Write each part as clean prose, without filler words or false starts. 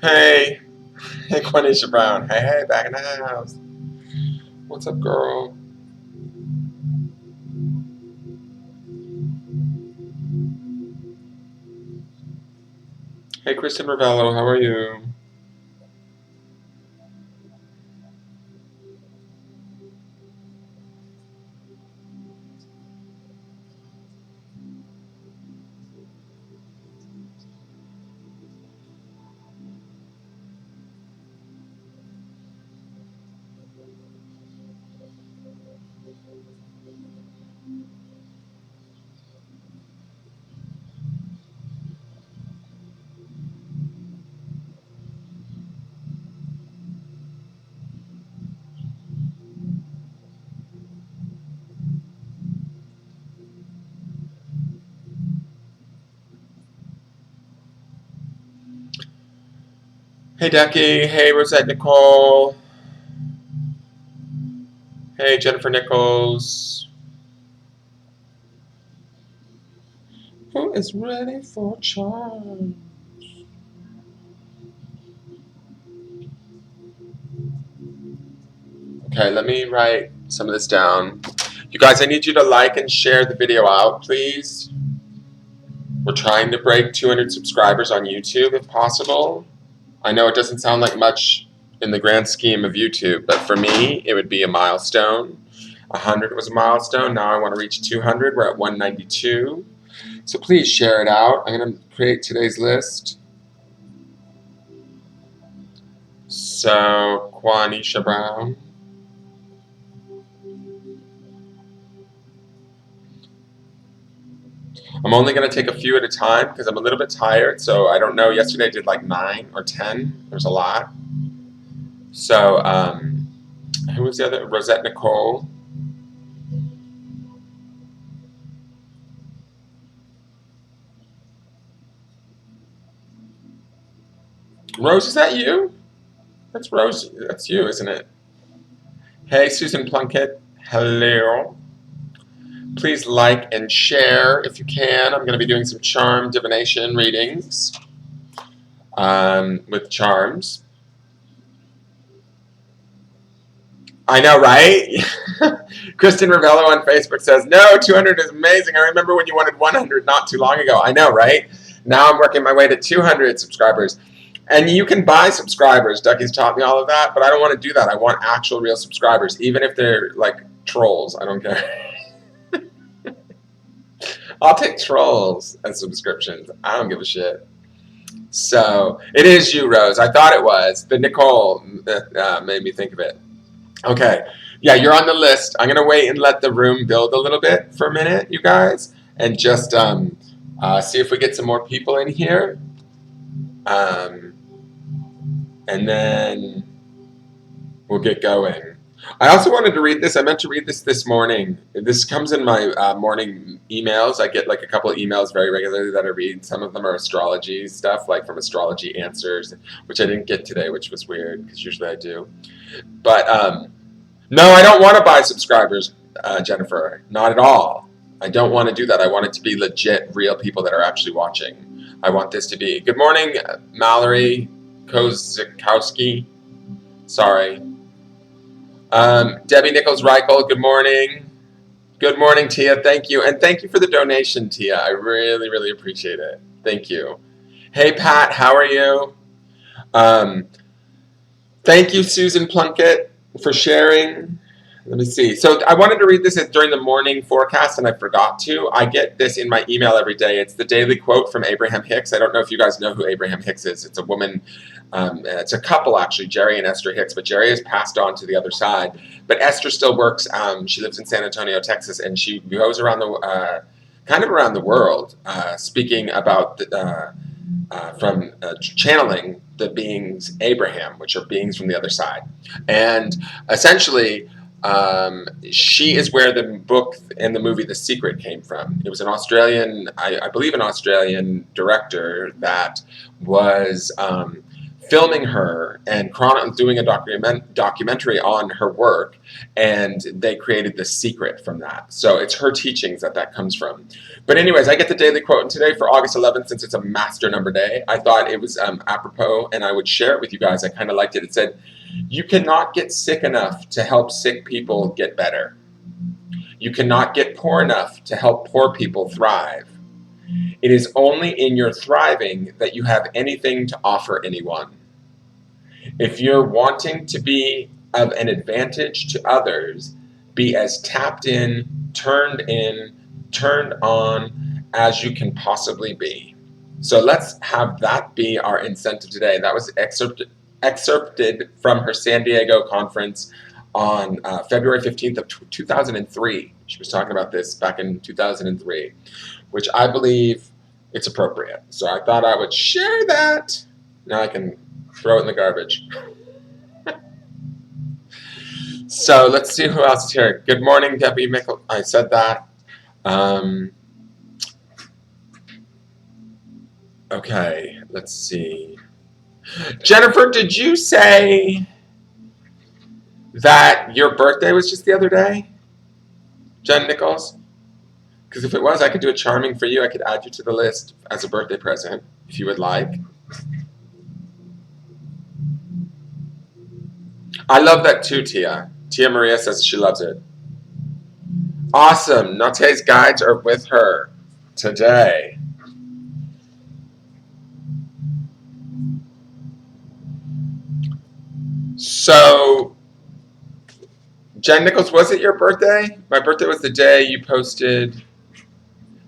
Hey, hey, Quenisha Brown. Hey, hey, back in the house. What's up, girl? Hey, Kristen Ravello, how are you? Hey, Ducky. Hey, Rosette Nicole. Hey, Jennifer Nichols. Who is ready for charm? Okay, let me write some of this down. You guys, I need you to like and share the video out, please. We're trying to break 200 subscribers on YouTube if possible. I know it doesn't sound like much in the grand scheme of YouTube, but for me, it would be a milestone. 100 was a milestone. Now I want to reach 200. We're at 192. So please share it out. I'm going to create today's list. So, Quanisha Brown. I'm only going to take a few at a time because I'm a little bit tired. So I don't know. Yesterday I did like 9 or 10. There's a lot. So, who was the other? Rosette Nicole. Rose, is that you? That's Rose. That's you, isn't it? Hey, Susan Plunkett. Hello. Please like and share if you can. I'm going to be doing some charm divination readings with charms. I know, right? Kristen Ravello on Facebook says, no, 200 is amazing. I remember when you wanted 100 not too long ago. I know, right? Now I'm working my way to 200 subscribers. And you can buy subscribers. Ducky's taught me all of that, but I don't want to do that. I want actual real subscribers, even if they're like trolls. I don't care. I'll take trolls as subscriptions. I don't give a shit. So it is you, Rose. I thought it was. The Nicole made me think of it. Okay. Yeah, you're on the list. I'm going to wait and let the room build a little bit for a minute, you guys, and just see if we get some more people in here. And then we'll get going. I also wanted to read this. I meant to read this morning. This comes in my morning emails. I get like a couple of emails very regularly that I read. Some of them are astrology stuff, like from Astrology Answers, which I didn't get today, which was weird because usually I do. But no, I don't want to buy subscribers, Jennifer. Not at all. I don't want to do that. I want it to be legit, real people that are actually watching. I want this to be. Good morning, Mallory Kozikowski. Sorry. Debbie Nichols-Reichel, good morning. Good morning, Tia. Thank you. And thank you for the donation, Tia. I really, really appreciate it. Thank you. Hey, Pat, how are you? Thank you, Susan Plunkett, for sharing. Let me see. So I wanted to read this during the morning forecast, and I forgot to. I get this in my email every day. It's the daily quote from Abraham Hicks. I don't know if you guys know who Abraham Hicks is. It's a woman. It's a couple, actually, Jerry and Esther Hicks. But Jerry has passed on to the other side. But Esther still works. She lives in San Antonio, Texas, and she goes around kind of around the world, speaking about from channeling the beings Abraham, which are beings from the other side. And essentially, she is where the book and the movie The Secret came from. It was an Australian, I believe an Australian director that was filming her and doing a documentary on her work, and they created The Secret from that. So it's her teachings that comes from. But anyways, I get the daily quote, and today for August 11th, since it's a master number day, I thought it was apropos, and I would share it with you guys. I kind of liked it. It said, "You cannot get sick enough to help sick people get better. You cannot get poor enough to help poor people thrive. It is only in your thriving that you have anything to offer anyone. If you're wanting to be of an advantage to others, be as tapped in, turned on as you can possibly be." So let's have that be our incentive today. That was excerpted from her San Diego conference on February 15th of 2003. She was talking about this back in 2003, which I believe it's appropriate. So I thought I would share that. Now I can throw it in the garbage. So let's see who else is here. Good morning, Debbie Mickle. I said that. Okay, let's see. Jennifer, did you say that your birthday was just the other day? Jen Nichols? Because if it was, I could do a charming for you. I could add you to the list as a birthday present, if you would like. I love that too, Tia. Tia Maria says she loves it. Awesome. Nate's guides are with her today. So, Jen Nichols, was it your birthday? My birthday was the day you posted,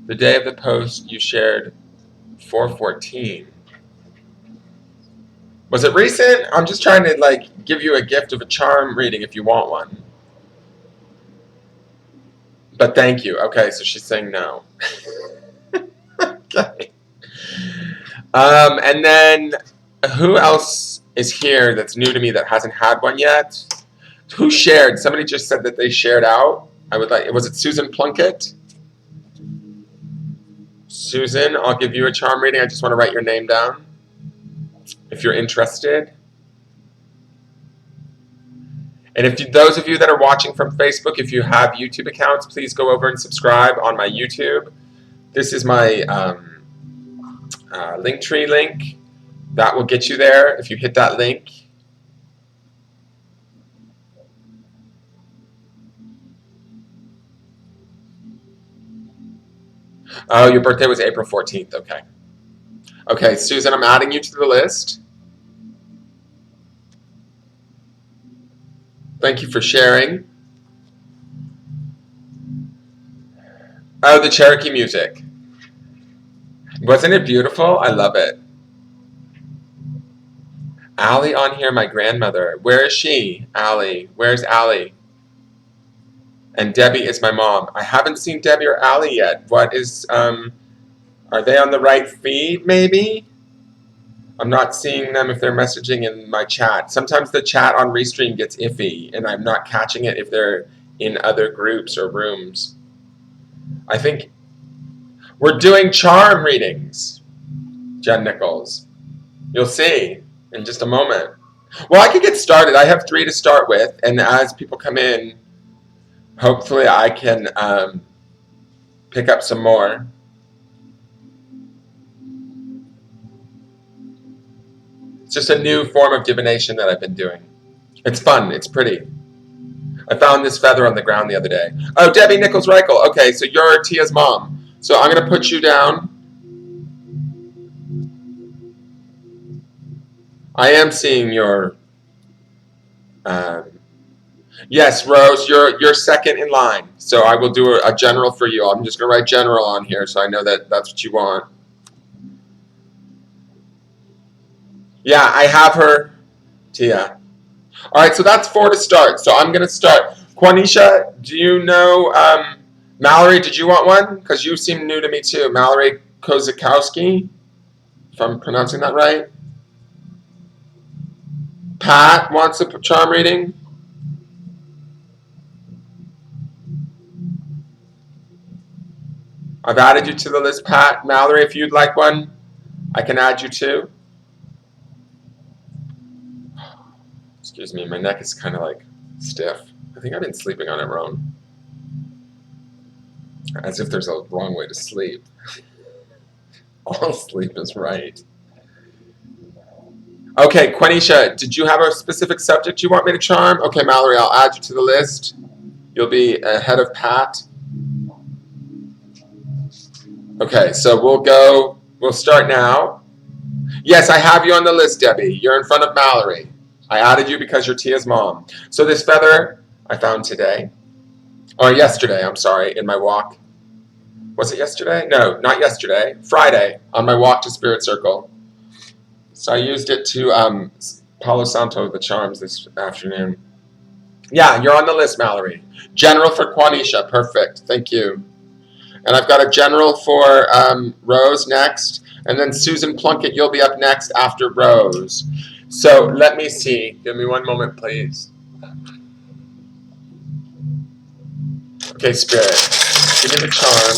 the day of the post you shared 414. Was it recent? I'm just trying to give you a gift of a charm reading if you want one. But thank you. Okay, so she's saying no. Okay. And then who else is here that's new to me that hasn't had one yet? Who shared? Somebody just said that they shared out. Was it Susan Plunkett? Susan, I'll give you a charm reading. I just want to write your name down if you're interested. And if those of you that are watching from Facebook, if you have YouTube accounts, please go over and subscribe on my YouTube. This is my Linktree link. That will get you there if you hit that link. Oh, your birthday was April 14th. Okay. Okay, Susan, I'm adding you to the list. Thank you for sharing. Oh, the Cherokee music. Wasn't it beautiful? I love it. Allie on here, my grandmother. Where is she? Allie. Where's Allie? And Debbie is my mom. I haven't seen Debbie or Allie yet. What is, are they on the right feed, maybe? I'm not seeing them if they're messaging in my chat. Sometimes the chat on Restream gets iffy, and I'm not catching it if they're in other groups or rooms. I think we're doing charm readings, Jen Nichols. You'll see in just a moment. Well, I could get started. I have 3 to start with, and as people come in, hopefully I can pick up some more. It's just a new form of divination that I've been doing. It's fun. It's pretty. I found this feather on the ground the other day. Oh, Debbie Nichols-Reichel. Okay, so you're Tia's mom. So I'm going to put you down. I am seeing your... yes, Rose, you're second in line. So I will do a general for you. I'm just going to write general on here so I know that that's what you want. Yeah, I have her, Tia. All right, so that's 4 to start. So I'm going to start. Quanisha, do you know, Mallory, did you want one? Because you seem new to me too. Mallory Kozakowski, if I'm pronouncing that right. Pat wants a charm reading. I've added you to the list, Pat. Mallory, if you'd like one, I can add you too. Excuse me, my neck is kind of like stiff. I think I've been sleeping on it wrong. As if there's a wrong way to sleep. All sleep is right. Okay, Quenisha, did you have a specific subject you want me to charm? Okay, Mallory, I'll add you to the list. You'll be ahead of Pat. Okay, so we'll start now. Yes, I have you on the list, Debbie. You're in front of Mallory. I added you because you're Tia's mom. So this feather I found today, or yesterday, I'm sorry, in my walk. Was it yesterday? No, not yesterday. Friday, on my walk to Spirit Circle. So I used it to Palo Santo the charms this afternoon. Yeah, you're on the list, Mallory. General for Quanisha, perfect, thank you. And I've got a general for Rose next, and then Susan Plunkett, you'll be up next after Rose. So let me see. Give me one moment, please. Okay, Spirit, give me the charm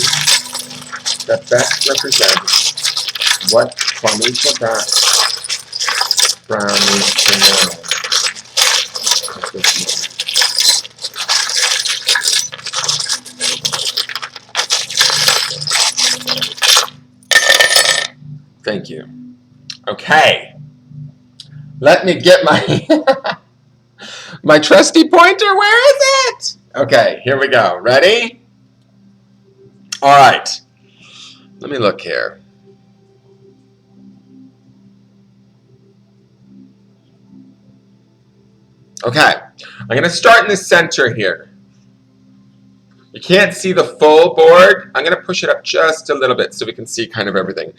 that best represents what Quanisha Brown needs to know. Thank you. Okay. Let me get my my trusty pointer. Where is it? Okay, here we go. Ready? All right. Let me look here. Okay. I'm going to start in the center here. You can't see the full board. I'm going to push it up just a little bit so we can see kind of everything.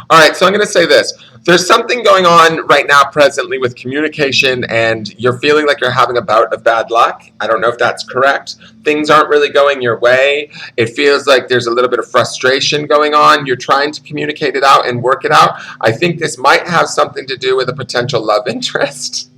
All right, so I'm going to say this. There's something going on right now presently with communication, and you're feeling like you're having a bout of bad luck. I don't know if that's correct. Things aren't really going your way. It feels like there's a little bit of frustration going on. You're trying to communicate it out and work it out. I think this might have something to do with a potential love interest.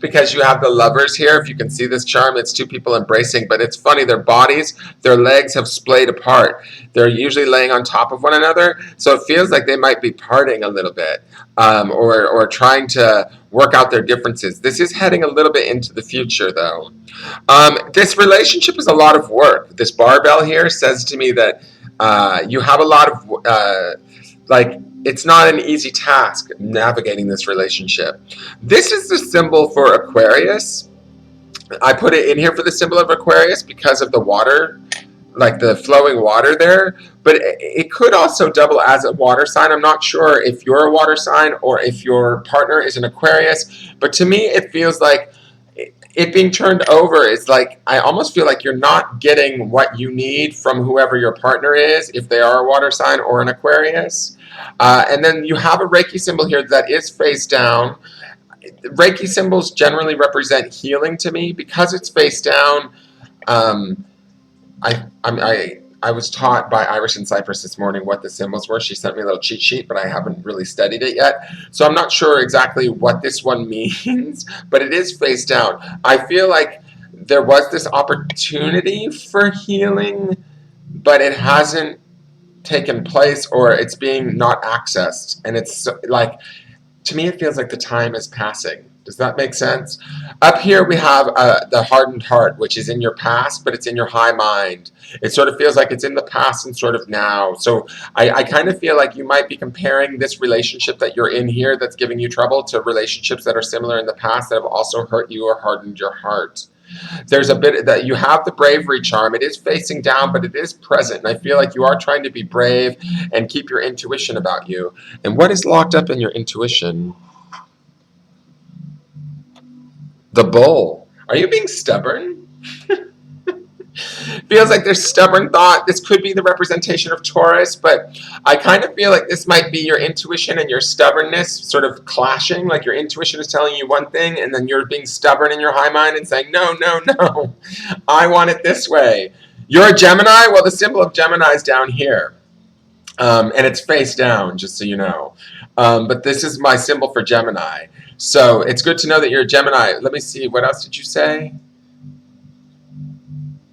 Because you have the lovers here. If you can see this charm, it's two people embracing, but it's funny, their bodies, their legs have splayed apart. They're usually laying on top of one another, so it feels like they might be parting a little bit, or trying to work out their differences. This is heading a little bit into the future, though. This relationship is a lot of work. This barbell here says to me that you have a lot of, it's not an easy task navigating this relationship. This is the symbol for Aquarius. I put it in here for the symbol of Aquarius because of the water, like the flowing water there. But it could also double as a water sign. I'm not sure if you're a water sign or if your partner is an Aquarius. But to me, it feels like it being turned over is like, I almost feel like you're not getting what you need from whoever your partner is, if they are a water sign or an Aquarius. And then you have a Reiki symbol here that is face down. Reiki symbols generally represent healing to me. Because it's face down, I was taught by Iris and Cypress this morning what the symbols were. She sent me a little cheat sheet, but I haven't really studied it yet. So I'm not sure exactly what this one means, but it is face down. I feel like there was this opportunity for healing, but it hasn't taken place, or it's being not accessed. And it's like, to me, it feels like the time is passing. Does that make sense? Up here we have the hardened heart, which is in your past, but it's in your high mind. It sort of feels like it's in the past and sort of now. So I kind of feel like you might be comparing this relationship that you're in here that's giving you trouble to relationships that are similar in the past that have also hurt you or hardened your heart. There's a bit that you have the bravery charm. It is facing down, but it is present. And I feel like you are trying to be brave and keep your intuition about you. And what is locked up in your intuition? The bull. Are you being stubborn? Feels like there's stubborn thought. This could be the representation of Taurus, but I kind of feel like this might be your intuition and your stubbornness sort of clashing. Like your intuition is telling you one thing, and then you're being stubborn in your high mind and saying, no, no, no, I want it this way. You're a Gemini? Well, the symbol of Gemini is down here, and it's face down, just so you know. But this is my symbol for Gemini. So it's good to know that you're a Gemini. Let me see. What else did you say?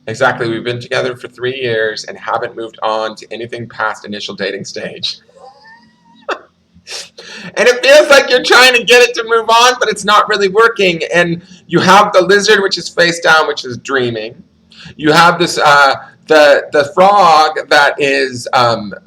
Exactly. We've been together for 3 years and haven't moved on to anything past initial dating stage. And it feels like you're trying to get it to move on, but it's not really working. And You have the lizard, which is face down, which is dreaming. You have this the frog that is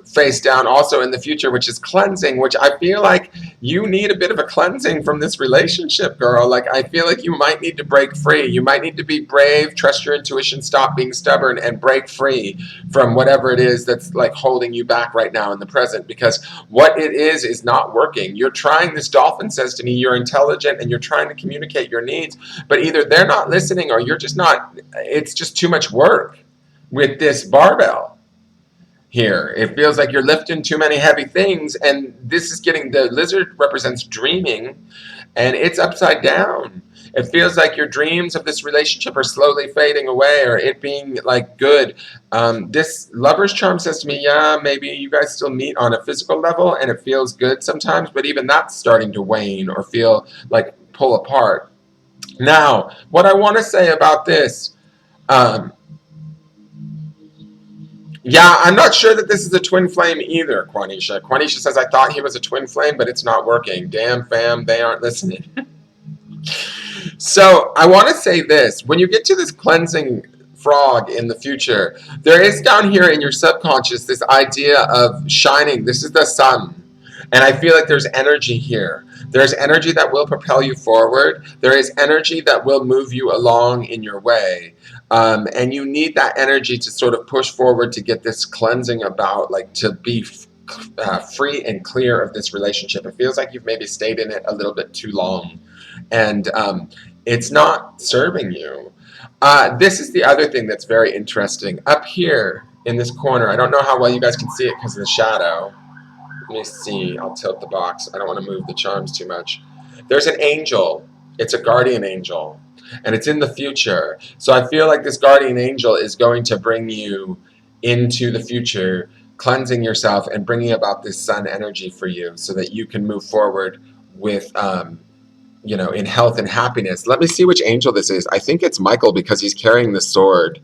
face down also in the future, which is cleansing, which I feel like you need a bit of a cleansing from this relationship, girl. Like, I feel like you might need to break free. You might need to be brave, trust your intuition, stop being stubborn, and break free from whatever it is that's like holding you back right now in the present, because what it is not working. You're trying, this dolphin says to me, you're intelligent and you're trying to communicate your needs, but either they're not listening or you're just not, it's just too much work with this barbell here. It feels like you're lifting too many heavy things, and this is getting, the lizard represents dreaming, and it's upside down. It feels like your dreams of this relationship are slowly fading away, or it being like good. This lover's charm says to me, yeah, maybe you guys still meet on a physical level and it feels good sometimes, but even that's starting to wane or feel like pull apart. Now, what I want to say about this, yeah, I'm not sure that this is a twin flame either, Quanisha. Quanisha says, I thought he was a twin flame, but it's not working. Damn, fam, they aren't listening. So I want to say this. When you get to this cleansing frog in the future, there is down here in your subconscious this idea of shining. This is the sun. And I feel like there's energy here. There's energy that will propel you forward. There is energy that will move you along in your way. And you need that energy to sort of push forward to get this cleansing about, like, to be free and clear of this relationship. It feels like you've maybe stayed in it a little bit too long. And it's not serving you. This is the other thing that's very interesting. Up here in this corner, I don't know how well you guys can see it because of the shadow. Let me see. I'll tilt the box. I don't want to move the charms too much. There's an angel. It's a guardian angel. And it's in the future. So I feel like this guardian angel is going to bring you into the future, cleansing yourself and bringing about this sun energy for you so that you can move forward with, you know, in health and happiness. Let me see which angel this is. I think it's Michael because he's carrying the sword.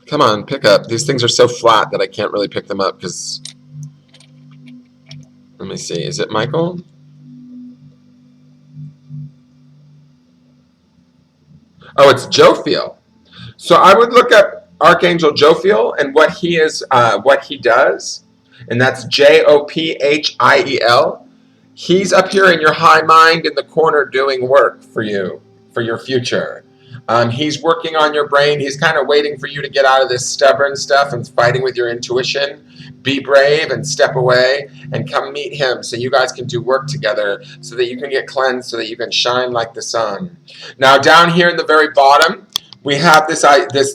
Come on, pick up. These things are so flat that I can't really pick them up because... Let me see. Is it Michael? Oh, it's Jophiel. So I would look up Archangel Jophiel and what he is, what he does, and that's Jophiel. He's up here in your high mind in the corner doing work for you, for your future. He's working on your brain. He's kind of waiting for you to get out of this stubborn stuff and fighting with your intuition. Be brave and step away and come meet him so you guys can do work together so that you can get cleansed, so that you can shine like the sun. Now down here in the very bottom, we have this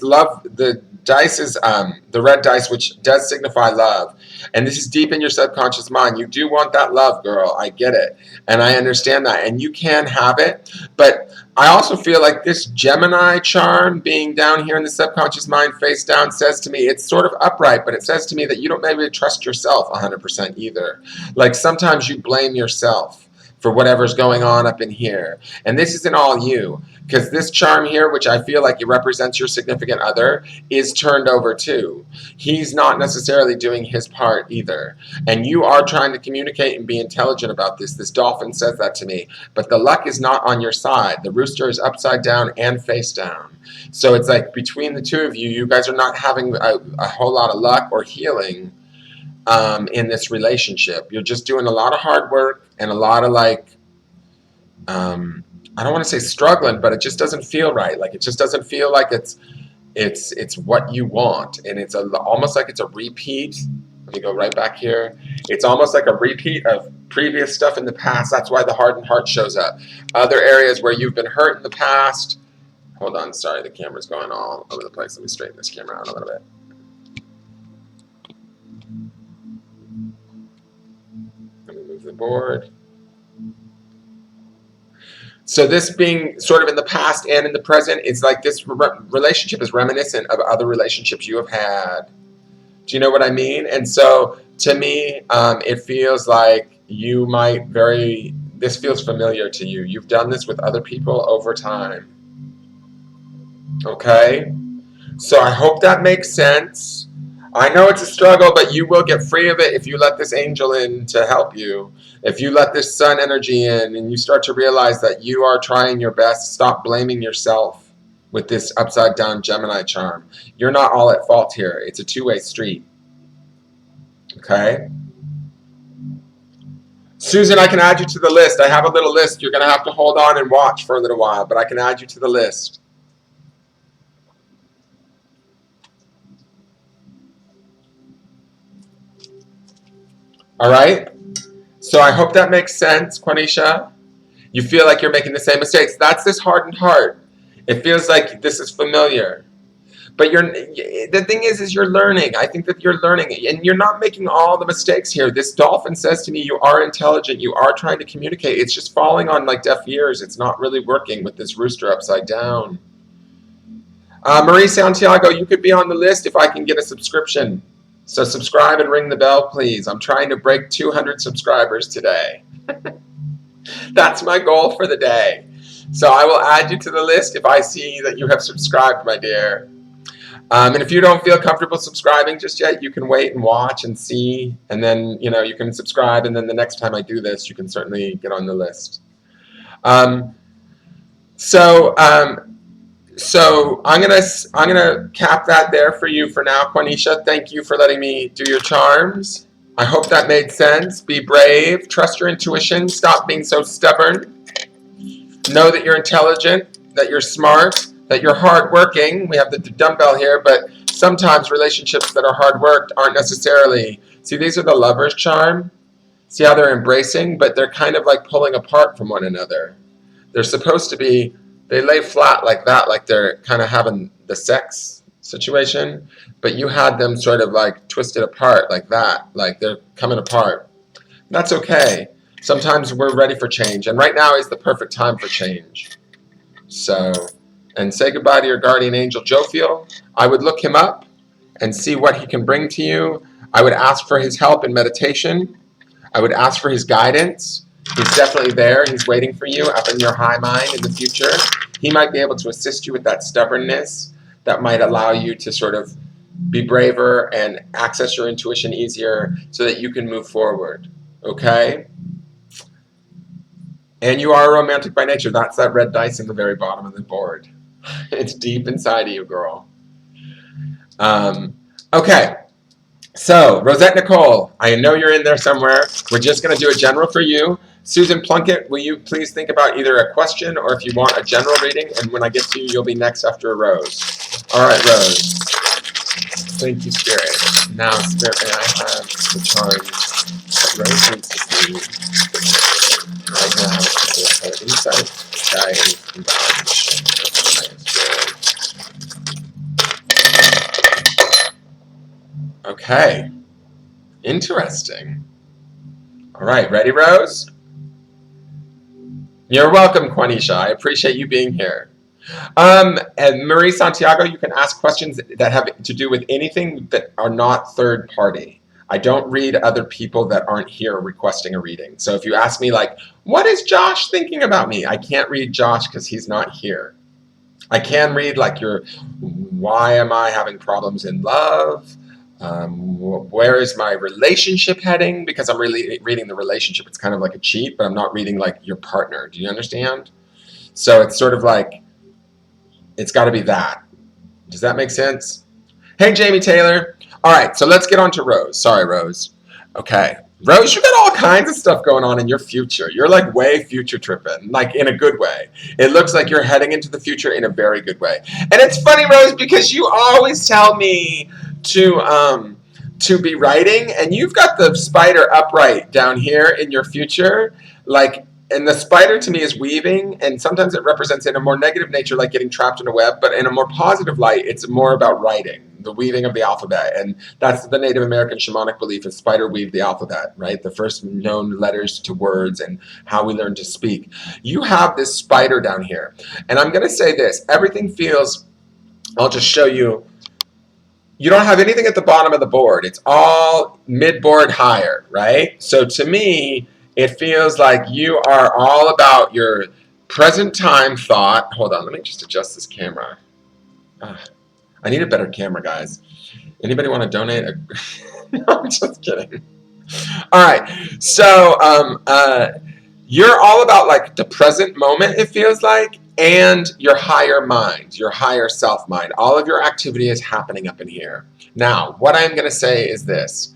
love. The dice is the red dice, which does signify love. And this is deep in your subconscious mind. You do want that love, girl. I get it. And I understand that. And you can have it. But I also feel like this Gemini charm being down here in the subconscious mind face down says to me, it's sort of upright, but it says to me that you don't maybe trust yourself 100% either. Like sometimes you blame yourself for whatever's going on up in here. And this isn't all you, because this charm here, which I feel like it represents your significant other, is turned over too. He's not necessarily doing his part either. And you are trying to communicate and be intelligent about this. This dolphin says that to me. But the luck is not on your side. The rooster is upside down and face down. So it's like between the two of you, you guys are not having a whole lot of luck or healing in this relationship. You're just doing a lot of hard work and a lot of like, I don't want to say struggling, but it just doesn't feel right. Like it just doesn't feel like it's what you want, and it's almost like it's a repeat. Let me go right back here. It's almost like a repeat of previous stuff in the past. That's why the hardened heart shows up. Other areas where you've been hurt in the past. Hold on, sorry, the camera's going all over the place. Let me straighten this camera out a little bit. Let me move the board. So this being sort of in the past and in the present, it's like this relationship is reminiscent of other relationships you have had. Do you know what I mean? And so to me, it feels like you might this feels familiar to you. You've done this with other people over time. Okay? So I hope that makes sense. I know it's a struggle, but you will get free of it if you let this angel in to help you. If you let this sun energy in and you start to realize that you are trying your best, stop blaming yourself with this upside down Gemini charm. You're not all at fault here. It's a two-way street. Okay? Susan, I can add you to the list. I have a little list. You're going to have to hold on and watch for a little while, but I can add you to the list. All right? So I hope that makes sense, Quanisha. You feel like you're making the same mistakes. That's this hardened heart. It feels like this is familiar. But the thing is you're learning. I think that you're learning. And you're not making all the mistakes here. This dolphin says to me, you are intelligent. You are trying to communicate. It's just falling on like deaf ears. It's not really working with this rooster upside down. Marie Santiago, you could be on the list if I can get a subscription. So subscribe and ring the bell, please. I'm trying to break 200 subscribers today. That's my goal for the day. So I will add you to the list if I see that you have subscribed, my dear. And if you don't feel comfortable subscribing just yet, you can wait and watch and see. And then, you know, you can subscribe. And then the next time I do this, you can certainly get on the list. So I'm gonna cap that there for you for now, Quanisha. Thank you for letting me do your charms. I hope that made sense. Be brave. Trust your intuition. Stop being so stubborn. Know that you're intelligent, that you're smart, that you're hardworking. We have the dumbbell here, but sometimes relationships that are hard worked aren't necessarily. See, these are the lover's charm. See how they're embracing, but they're kind of like pulling apart from one another. They're supposed to be, they lay flat like that, like they're kind of having the sex situation, but you had them sort of like twisted apart like that, like they're coming apart. That's okay. Sometimes we're ready for change, and right now is the perfect time for change. So, and say goodbye to your guardian angel, Jophiel. I would look him up and see what he can bring to you. I would ask for his help in meditation. I would ask for his guidance. He's definitely there. He's waiting for you up in your high mind in the future. He might be able to assist you with that stubbornness that might allow you to sort of be braver and access your intuition easier so that you can move forward. Okay? And you are romantic by nature. That's that red dice in the very bottom of the board. It's deep inside of you, girl. Okay. So, Rosette Nicole, I know you're in there somewhere. We're just going to do a general for you. Susan Plunkett, will you please think about either a question or if you want a general reading, and when I get to you, you'll be next after Rose. All right, Rose. Thank you, Spirit. Now, Spirit, may I have the charms that Rose needs to see right now for her insight, guidance, and validation. Okay. Interesting. All right, ready, Rose? You're welcome, Quanisha. I appreciate you being here. And Marie Santiago, you can ask questions that have to do with anything that are not third party. I don't read other people that aren't here requesting a reading. So if you ask me, like, what is Josh thinking about me? I can't read Josh because he's not here. I can read, like, why am I having problems in love? Where is my relationship heading? Because I'm really reading the relationship. It's kind of like a cheat, but I'm not reading like your partner. Do you understand? So it's sort of like, it's got to be that. Does that make sense? Hey, Jamie Taylor. All right, so let's get on to Rose. Sorry, Rose. Okay. Rose, you got all kinds of stuff going on in your future. You're like way future tripping, like in a good way. It looks like you're heading into the future in a very good way. And it's funny, Rose, because you always tell me to be writing, and you've got the spider upright down here in your future, like, and the spider to me is weaving, and sometimes it represents in a more negative nature like getting trapped in a web, but in a more positive light it's more about writing, the weaving of the alphabet. And that's the Native American shamanic belief, is spider weave the alphabet, right? The first known letters to words and how we learn to speak. You have this spider down here, and I'm going to say this, everything feels, I'll just show you. You don't have anything at the bottom of the board. It's all mid-board higher, right? So to me, it feels like you are all about your present time thought. Hold on, let me just adjust this camera. I need a better camera, guys. Anybody want to donate? No, I'm just kidding. All right. So you're all about like the present moment, it feels like, and your higher mind, your higher self mind. All of your activity is happening up in here. Now, what I'm going to say is this.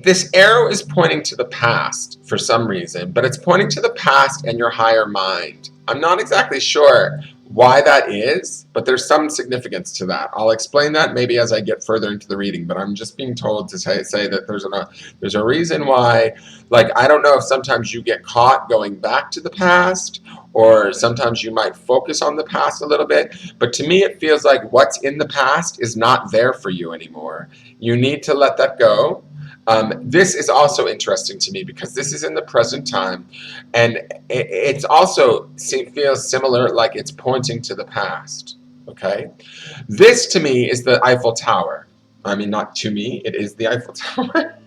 This arrow is pointing to the past for some reason, but it's pointing to the past and your higher mind. I'm not exactly sure why that is, but there's some significance to that. I'll explain that maybe as I get further into the reading, but I'm just being told to say that there's a reason why, like, I don't know if sometimes you get caught going back to the past, or sometimes you might focus on the past a little bit, but to me it feels like what's in the past is not there for you anymore. You need to let that go. This is also interesting to me because this is in the present time, and it's also feels similar, like it's pointing to the past. Okay, this to me is the Eiffel Tower. I mean, not to me, it is the Eiffel Tower.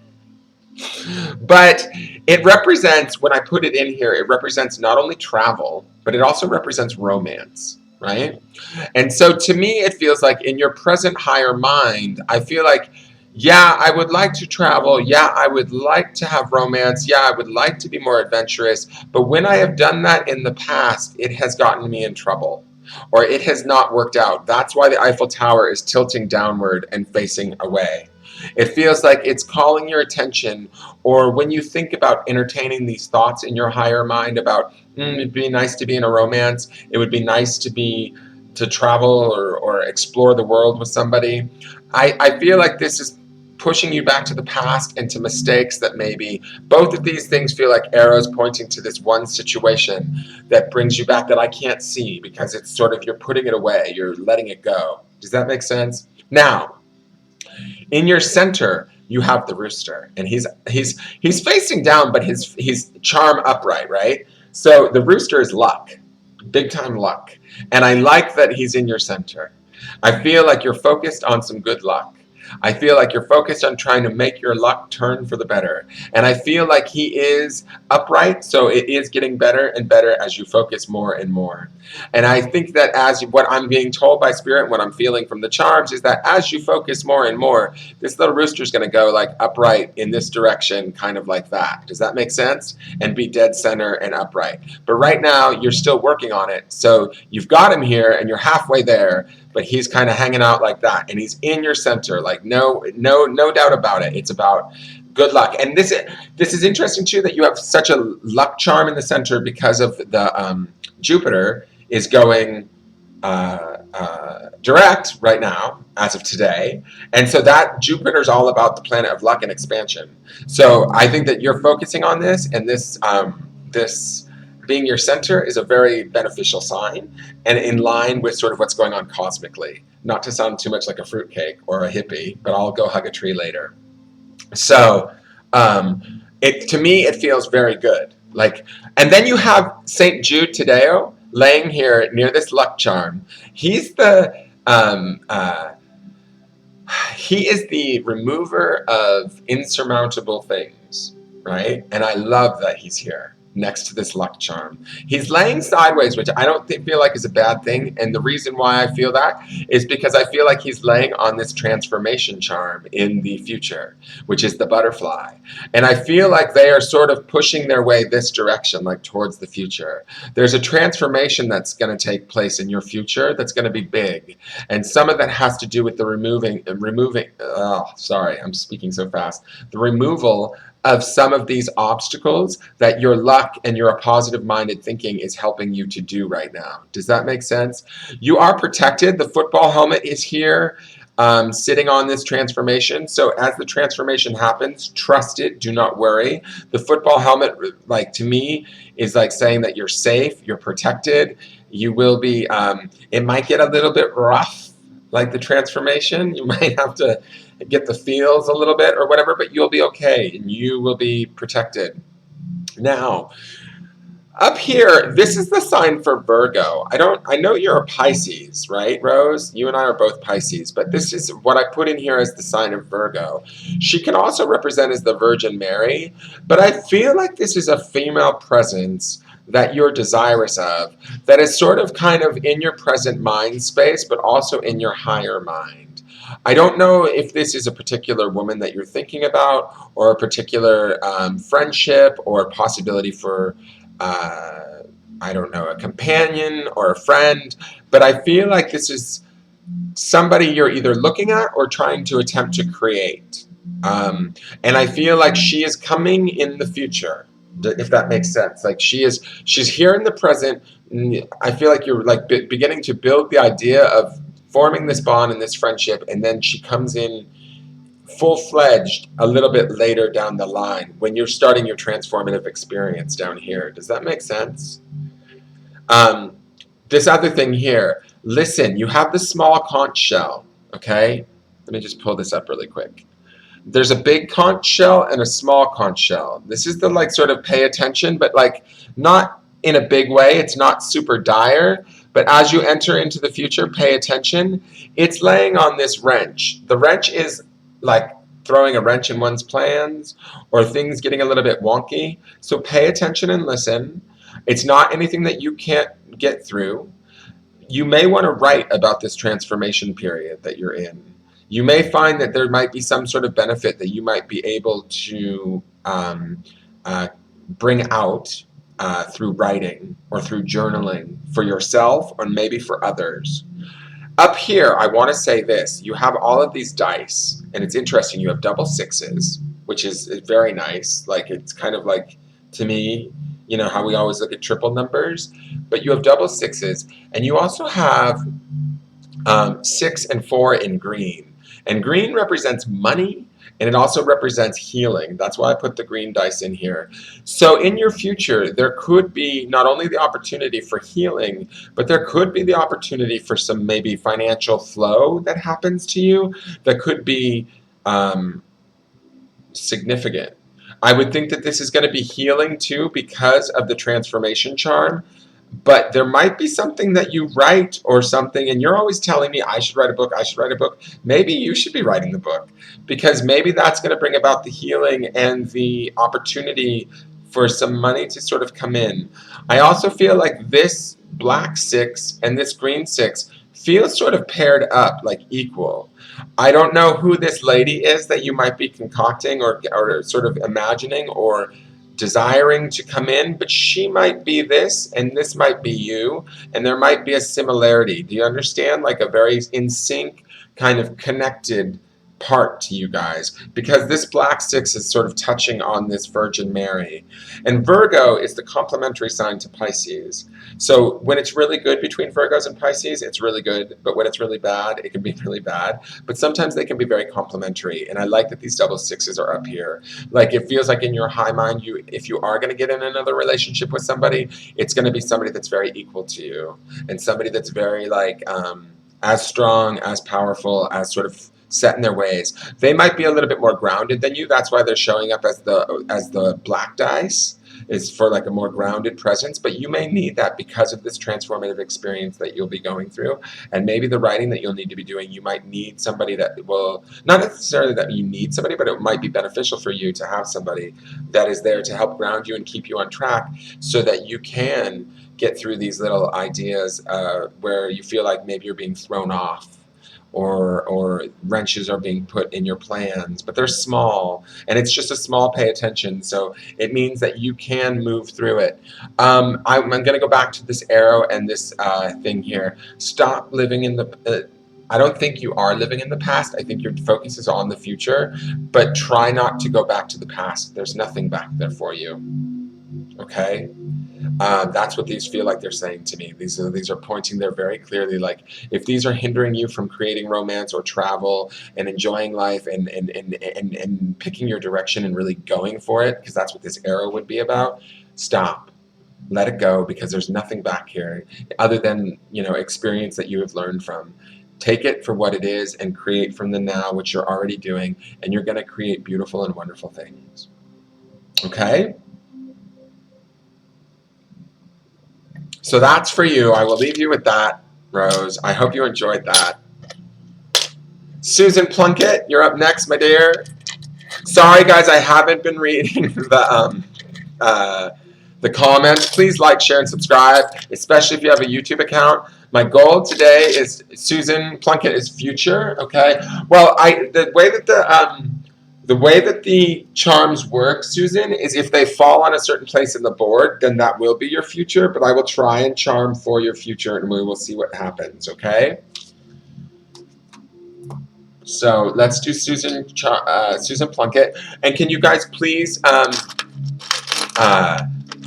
But it represents, when I put it in here, it represents not only travel, but it also represents romance, right? And so to me, it feels like in your present higher mind, I feel like, yeah, I would like to travel. Yeah, I would like to have romance. Yeah, I would like to be more adventurous. But when I have done that in the past, it has gotten me in trouble, or it has not worked out. That's why the Eiffel Tower is tilting downward and facing away. It feels like it's calling your attention, or when you think about entertaining these thoughts in your higher mind about, it'd be nice to be in a romance, it would be nice to travel or explore the world with somebody. I feel like this is pushing you back to the past and to mistakes that maybe both of these things feel like arrows pointing to this one situation that brings you back that I can't see because it's sort of, you're putting it away, you're letting it go. Does that make sense? Now, in your center, you have the rooster, and he's facing down, but he's charm upright, right? So the rooster is luck, big time luck, and I like that he's in your center. I feel like you're focused on some good luck. I feel like you're focused on trying to make your luck turn for the better. And I feel like he is upright, so it is getting better and better as you focus more and more. And I think that what I'm being told by Spirit, what I'm feeling from the charms, is that as you focus more and more, this little rooster's going to go like upright in this direction, kind of like that. Does that make sense? And be dead center and upright. But right now, you're still working on it. So you've got him here, and you're halfway there, but he's kind of hanging out like that, and he's in your center, like no doubt about it. It's about good luck. And this is interesting too, that you have such a luck charm in the center because of the Jupiter is going direct right now as of today, and so that Jupiter's all about the planet of luck and expansion. So I think that you're focusing on this, and this being your center is a very beneficial sign and in line with sort of what's going on cosmically. Not to sound too much like a fruitcake or a hippie, but I'll go hug a tree later. So to me, it feels very good. And then you have St. Jude Tadeo laying here near this luck charm. He is the remover of insurmountable things, right? And I love that he's here next to this luck charm. He's laying sideways, which I don't feel like is a bad thing. And the reason why I feel that is because I feel like he's laying on this transformation charm in the future, which is the butterfly. And I feel like they are sort of pushing their way this direction, like towards the future. There's a transformation that's going to take place in your future that's going to be big. And some of that has to do with the removing, sorry, I'm speaking so fast. The removal of some of these obstacles that your luck and your positive-minded thinking is helping you to do right now. Does that make sense? You are protected. The football helmet is here, sitting on this transformation. So as the transformation happens, trust it. Do not worry. The football helmet, like to me, is like saying that you're safe, you're protected. You will be. It might get a little bit rough, like the transformation. You might have to get the feels a little bit or whatever, but you'll be okay and you will be protected. Now, up here, this is the sign for Virgo. I know you're a Pisces, right, Rose? You and I are both Pisces, but this is what I put in here as the sign of Virgo. She can also represent as the Virgin Mary, but I feel like this is a female presence that you're desirous of, that is sort of kind of in your present mind space, but also in your higher mind. I don't know if this is a particular woman that you're thinking about, or a particular friendship, or a possibility for, I don't know, a companion or a friend, but I feel like this is somebody you're either looking at or trying to attempt to create. And I feel like she is coming in the future, if that makes sense. Like she's here in the present. I feel like you're like beginning to build the idea of forming this bond and this friendship, and then she comes in full-fledged a little bit later down the line when you're starting your transformative experience down here. Does that make sense? Um, this other thing here, listen, you have the small conch shell, okay? Let me just pull this up really quick. There's a big conch shell and a small conch shell. This is the like sort of pay attention, but like not in a big way. It's not super dire, but as you enter into the future, pay attention. It's laying on this wrench. The wrench is like throwing a wrench in one's plans, or things getting a little bit wonky. So pay attention and listen. It's not anything that you can't get through. You may want to write about this transformation period that you're in. You may find that there might be some sort of benefit that you might be able to bring out through writing or through journaling for yourself, or maybe for others. Up here, I want to say this. You have all of these dice, and it's interesting. You have double sixes, which is very nice. Like, it's kind of like, to me, you know how we always look at triple numbers, but you have double sixes, and you also have 6 and 4 in green. And green represents money, and it also represents healing. That's why I put the green dice in here. So in your future, there could be not only the opportunity for healing, but there could be the opportunity for some maybe financial flow that happens to you that could be significant. I would think that this is going to be healing too because of the transformation charm. But there might be something that you write or something, and you're always telling me I should write a book, I should write a book. Maybe you should be writing the book, because maybe that's going to bring about the healing and the opportunity for some money to sort of come in. I also feel like this black 6 and this green 6 feel sort of paired up, like equal. I don't know who this lady is that you might be concocting or sort of imagining or desiring to come in, but she might be this and this might be you, and there might be a similarity. Do you understand? Like a very in sync, kind of connected part to you guys, because this black 6 is sort of touching on this Virgin Mary. And Virgo is the complementary sign to Pisces. So when it's really good between Virgos and Pisces, it's really good, but when it's really bad, it can be really bad. But sometimes they can be very complementary, and I like that these double 6s are up here. Like, it feels like in your high mind, if you are going to get in another relationship with somebody, it's going to be somebody that's very equal to you, and somebody that's very like as strong, as powerful, as sort of set in their ways. They might be a little bit more grounded than you. That's why they're showing up as the black dice, is for like a more grounded presence. But you may need that because of this transformative experience that you'll be going through, and maybe the writing that you'll need to be doing. You might need somebody that will, not necessarily that you need somebody, but it might be beneficial for you to have somebody that is there to help ground you and keep you on track, so that you can get through these little ideas where you feel like maybe you're being thrown off, or wrenches are being put in your plans, but they're small, and it's just a small pay attention, so it means that you can move through it. I'm going to go back to this arrow and this thing here. Stop living in the I don't think you are living in the past. I think your focus is on the future, but try not to go back to the past. There's nothing back there for you. Okay? That's what these feel like they're saying to me. These are pointing there very clearly. Like, if these are hindering you from creating romance or travel and enjoying life and picking your direction and really going for it, because that's what this arrow would be about, stop. Let it go, because there's nothing back here other than, experience that you have learned from. Take it for what it is and create from the now, which you're already doing, and you're going to create beautiful and wonderful things. Okay? So that's for you. I will leave you with that, Rose. I hope you enjoyed that. Susan Plunkett, you're up next, my dear. Sorry, guys, I haven't been reading the comments. Please like, share, and subscribe, especially if you have a YouTube account. My goal today is Susan Plunkett is future. Okay. Well, the way that the charms work, Susan, is if they fall on a certain place in the board, then that will be your future. But I will try and charm for your future, and we will see what happens. Okay. So let's do Susan Plunkett, and can you guys please?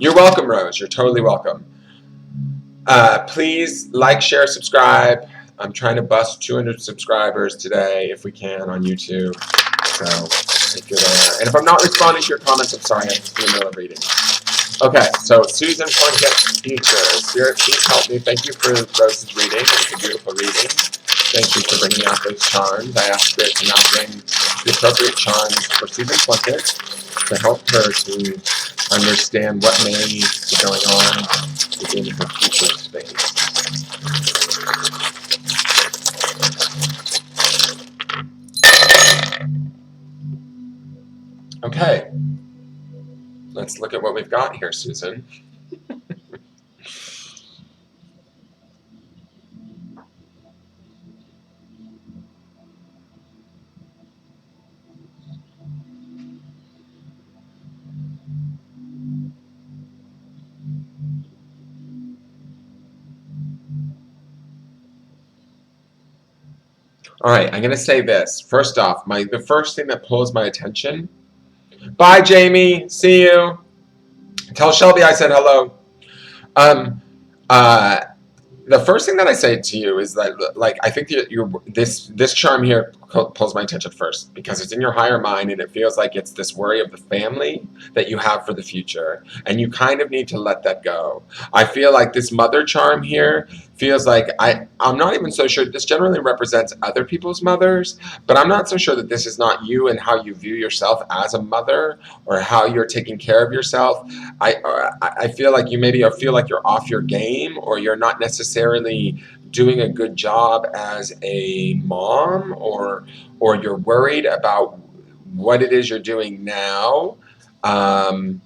You're welcome, Rose. You're totally welcome. Please like, share, subscribe. I'm trying to bust 200 subscribers today, if we can, on YouTube. So, if you're there. And if I'm not responding to your comments, I'm sorry. I'm just doing another reading. Okay, so Susan Plunkett, future. Spirit, please help me. Thank you for Rose's reading. It's a beautiful reading. Thank you for bringing out those charms. I ask Spirit to now bring the appropriate charms for Susan Plunkett to help her to understand what may be going on within her future space. Okay, let's look at what we've got here, Susan. All right, I'm going to say this. First off, the first thing that pulls my attention. Bye, Jamie. See you. Tell Shelby I said hello. The first thing that I say to you is that, like, I think this charm here pulls my attention first because it's in your higher mind and it feels like it's this worry of the family that you have for the future, and you kind of need to let that go. I feel like this mother charm here feels like I'm not even so sure. This generally represents other people's mothers, but I'm not so sure that this is not you and how you view yourself as a mother or how you're taking care of yourself. I feel like you maybe feel like you're off your game, or you're not necessarily doing a good job as a mom, or you're worried about what it is you're doing now, and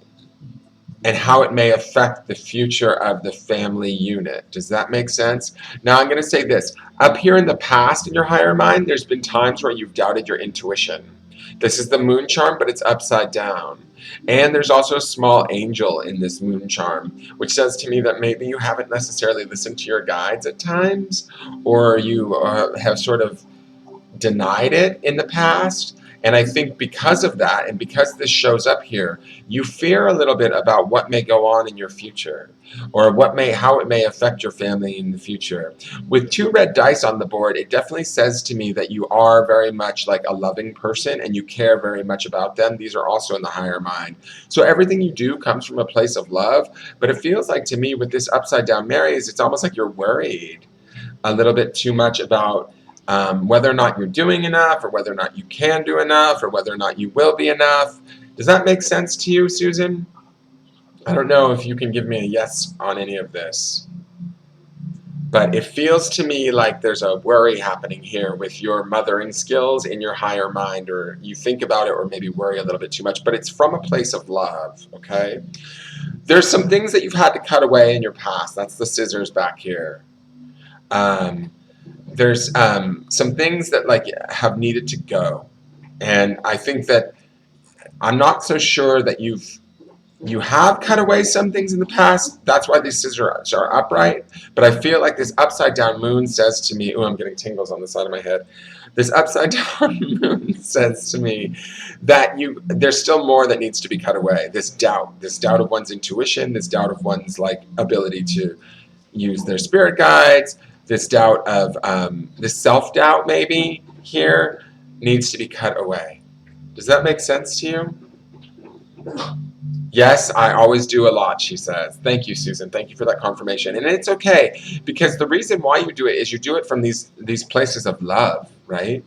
how it may affect the future of the family unit. Does that make sense? Now I'm going to say this. Up here in the past in your higher mind, there's been times where you've doubted your intuition. This is the moon charm, but it's upside down. And there's also a small angel in this moon charm, which says to me that maybe you haven't necessarily listened to your guides at times, or you have sort of denied it in the past. And I think because of that, and because this shows up here, you fear a little bit about what may go on in your future, or how it may affect your family in the future. With 2 red dice on the board, it definitely says to me that you are very much like a loving person and you care very much about them. These are also in the higher mind. So everything you do comes from a place of love, but it feels like to me with this upside down Marys, it's almost like you're worried a little bit too much about whether or not you're doing enough, or whether or not you can do enough, or whether or not you will be enough. Does that make sense to you, Susan? I don't know if you can give me a yes on any of this, but it feels to me like there's a worry happening here with your mothering skills in your higher mind, or you think about it or maybe worry a little bit too much, but it's from a place of love, okay? There's some things that you've had to cut away in your past. That's the scissors back here. There's some things that like have needed to go, and I think that I'm not so sure that you have cut away some things in the past. That's why these scissors are upright. But I feel like this upside down moon says to me, oh, I'm getting tingles on the side of my head. This upside down moon says to me that there's still more that needs to be cut away. This doubt of one's intuition, this doubt of one's like ability to use their spirit guides. This doubt of this self-doubt maybe here needs to be cut away. Does that make sense to you? Yes, I always do a lot, she says. Thank you, Susan. Thank you for that confirmation. And it's okay, because the reason why you do it is you do it from these places of love, right?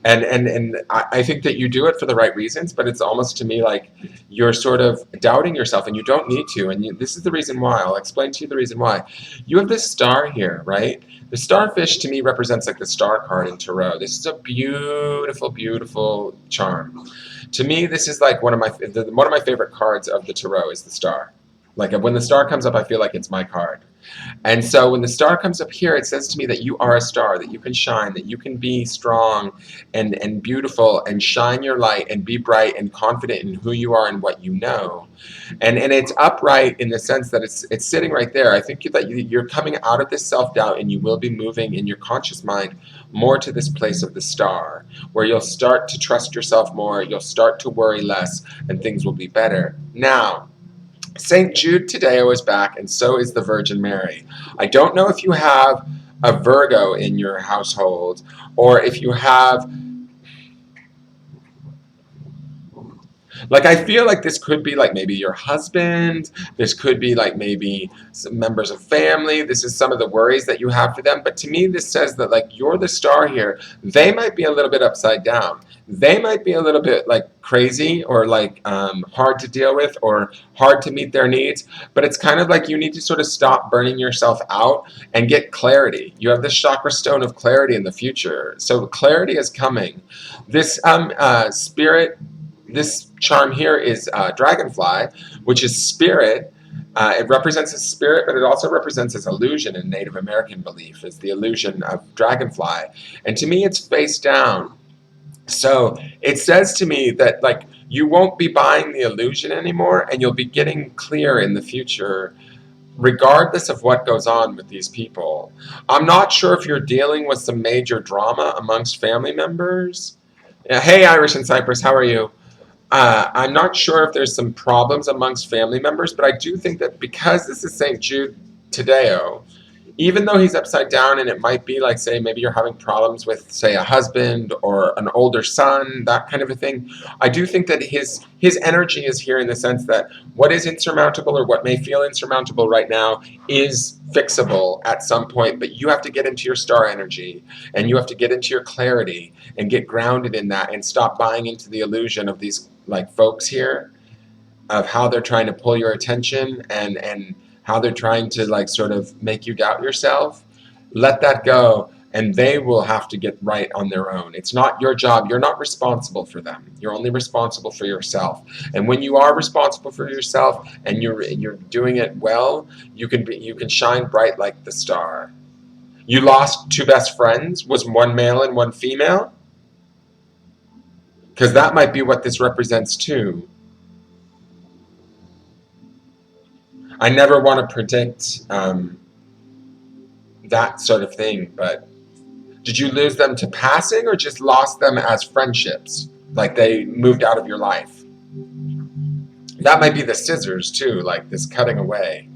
And I think that you do it for the right reasons, but it's almost to me like you're sort of doubting yourself, and you don't need to. And this is the reason why. I'll explain to you the reason why. You have this star here, right? The starfish to me represents like the star card in tarot. This is a beautiful, beautiful charm. To me, this is like one of my favorite cards of the tarot is the star. Like when the star comes up, I feel like it's my card. And so when the star comes up here, it says to me that you are a star, that you can shine, that you can be strong and beautiful and shine your light and be bright and confident in who you are and what you know. And it's upright in the sense that it's sitting right there. I think that you're coming out of this self-doubt and you will be moving in your conscious mind more to this place of the star, where you'll start to trust yourself more, you'll start to worry less, and things will be better. Now, St. Jude Tadeo is back, and so is the Virgin Mary. I don't know if you have a Virgo in your household, or if you have, like, I feel like this could be like maybe your husband, this could be like maybe some members of family, this is some of the worries that you have for them, but to me this says that like you're the star here. They might be a little bit upside down. They might be a little bit like crazy or like hard to deal with or hard to meet their needs, but it's kind of like you need to sort of stop burning yourself out and get clarity. You have this chakra stone of clarity in the future, so clarity is coming. This spirit, this charm here is dragonfly, which is spirit. It represents a spirit, but it also represents as illusion in Native American belief. It's the illusion of dragonfly. And to me, it's face down. So it says to me that like you won't be buying the illusion anymore, and you'll be getting clear in the future, regardless of what goes on with these people. I'm not sure if you're dealing with some major drama amongst family members. Hey, Irish and Cyprus, how are you? I'm not sure if there's some problems amongst family members, but I do think that because this is St. Jude Tadeo, even though he's upside down and it might be like, say, maybe you're having problems with, say, a husband or an older son, that kind of a thing, I do think that his energy is here in the sense that what is insurmountable or what may feel insurmountable right now is fixable at some point, but you have to get into your star energy and you have to get into your clarity and get grounded in that and stop buying into the illusion of these like folks here, of how they're trying to pull your attention and how they're trying to like sort of make you doubt yourself. Let that go, and they will have to get right on their own. It's not your job. You're not responsible for them. You're only responsible for yourself. And when you are responsible for yourself and you're doing it well, you can shine bright like the star. You lost two best friends. Was one male and one female? Because that might be what this represents too. I never want to predict that sort of thing, but did you lose them to passing or just lost them as friendships? Like they moved out of your life? That might be the scissors too, like this cutting away.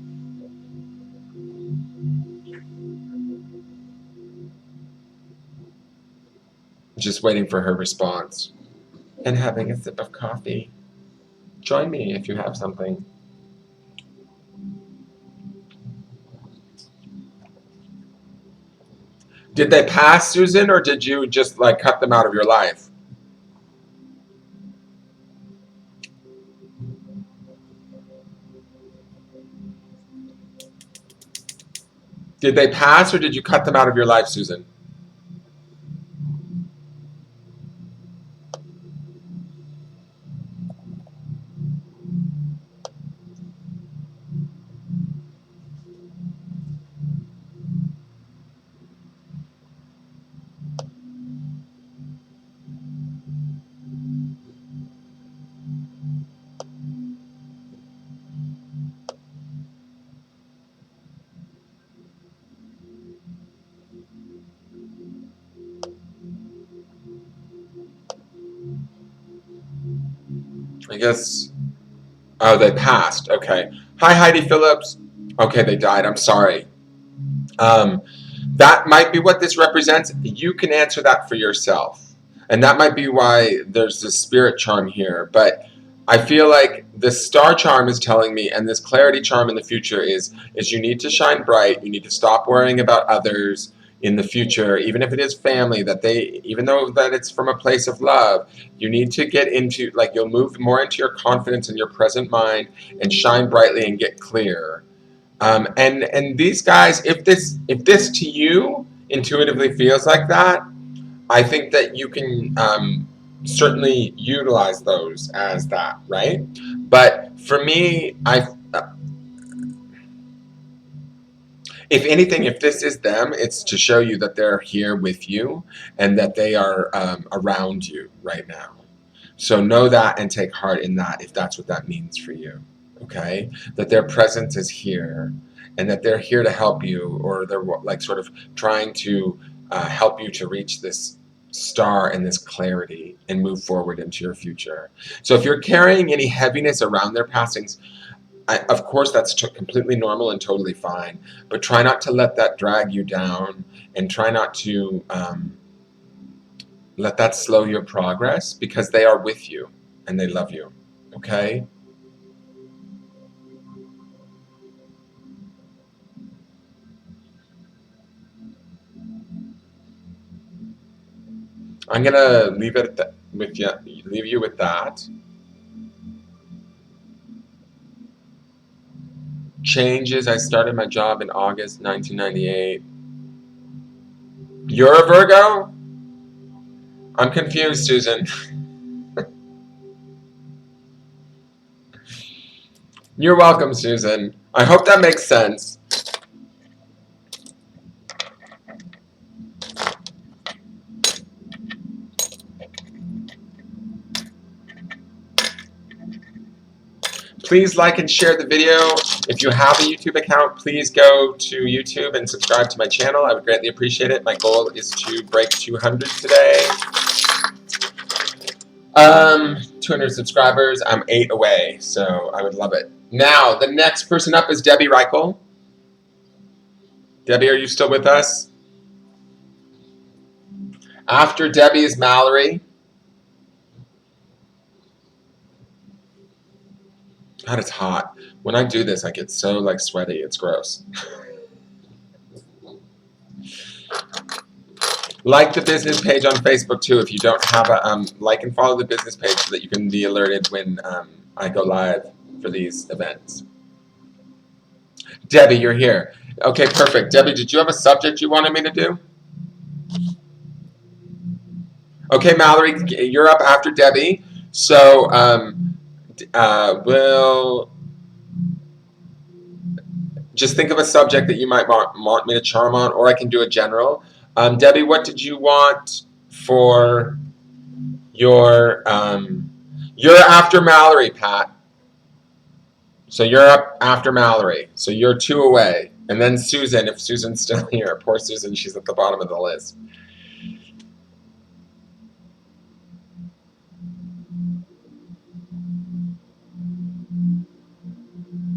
Just waiting for her response. And having a sip of coffee. Join me if you have something. Did they pass, Susan, or did you just like cut them out of your life? Did they pass or did you cut them out of your life, Susan? I guess. Oh, they passed. Okay. Hi, Heidi Phillips. Okay, they died. I'm sorry. Um, that might be what this represents. You can answer that for yourself. And that might be why there's this spirit charm here. But I feel like the star charm is telling me, and this clarity charm in the future is you need to shine bright. You need to stop worrying about others in the future, even if it is family, that they, even though that it's from a place of love, you need to get into, like, you'll move more into your confidence in your present mind and shine brightly and get clear. And these guys, if this to you intuitively feels like that, I think that you can certainly utilize those as that, right? But for me, if anything, if this is them, it's to show you that they're here with you and that they are around you right now. So know that and take heart in that if that's what that means for you. Okay? That their presence is here and that they're here to help you, or they're like sort of trying to help you to reach this star and this clarity and move forward into your future. So if you're carrying any heaviness around their passings, of course, that's completely normal and totally fine, but try not to let that drag you down, and try not to let that slow your progress, because they are with you and they love you. Okay? I'm gonna leave it with you. Leave you with that. Changes. I started my job in August 1998. You're a Virgo? I'm confused, Susan. You're welcome, Susan. I hope that makes sense. Please like and share the video. If you have a YouTube account, please go to YouTube and subscribe to my channel. I would greatly appreciate it. My goal is to break 200 today. 200 subscribers. I'm 8 away, so I would love it. Now, the next person up is Debbie Reichel. Debbie, are you still with us? After Debbie is Mallory. God, it's hot. When I do this, I get so like sweaty. It's gross. Like the business page on Facebook too. If you don't have a like and follow the business page so that you can be alerted when I go live for these events. Debbie, you're here. Okay, perfect. Debbie, did you have a subject you wanted me to do? Okay, Mallory, you're up after Debbie. So we'll just think of a subject that you might want me to charm on, or I can do a general. Debbie, what did you want for your, you're after Mallory, Pat. So you're up after Mallory. So you're 2 away. And then Susan, if Susan's still here. Poor Susan, she's at the bottom of the list.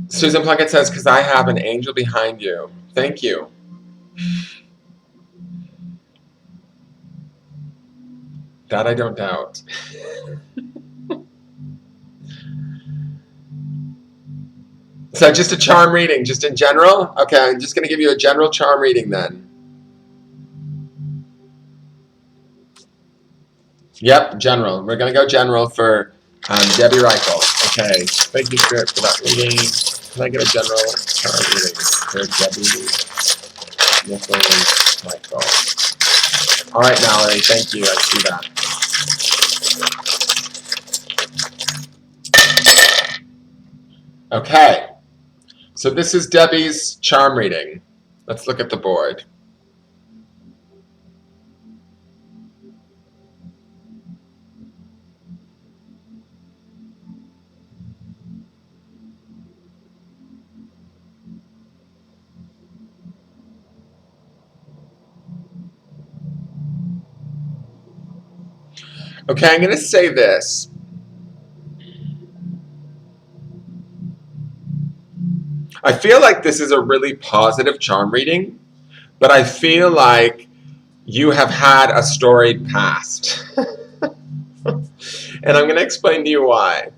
Susan Plunkett says, because I have an angel behind you. Thank you. That I don't doubt. So just a charm reading, just in general? Okay, I'm just going to give you a general charm reading then. Yep, general. We're going to go general for Debbie Reichel. Okay, thank you, Spirit, for that reading. Can I get a general charm reading for Debbie Reichel? All right, Mallory, thank you. I see that. Okay, so this is Debbie's charm reading. Let's look at the board. Okay, I'm going to say this. I feel like this is a really positive charm reading, but I feel like you have had a storied past. And I'm going to explain to you why.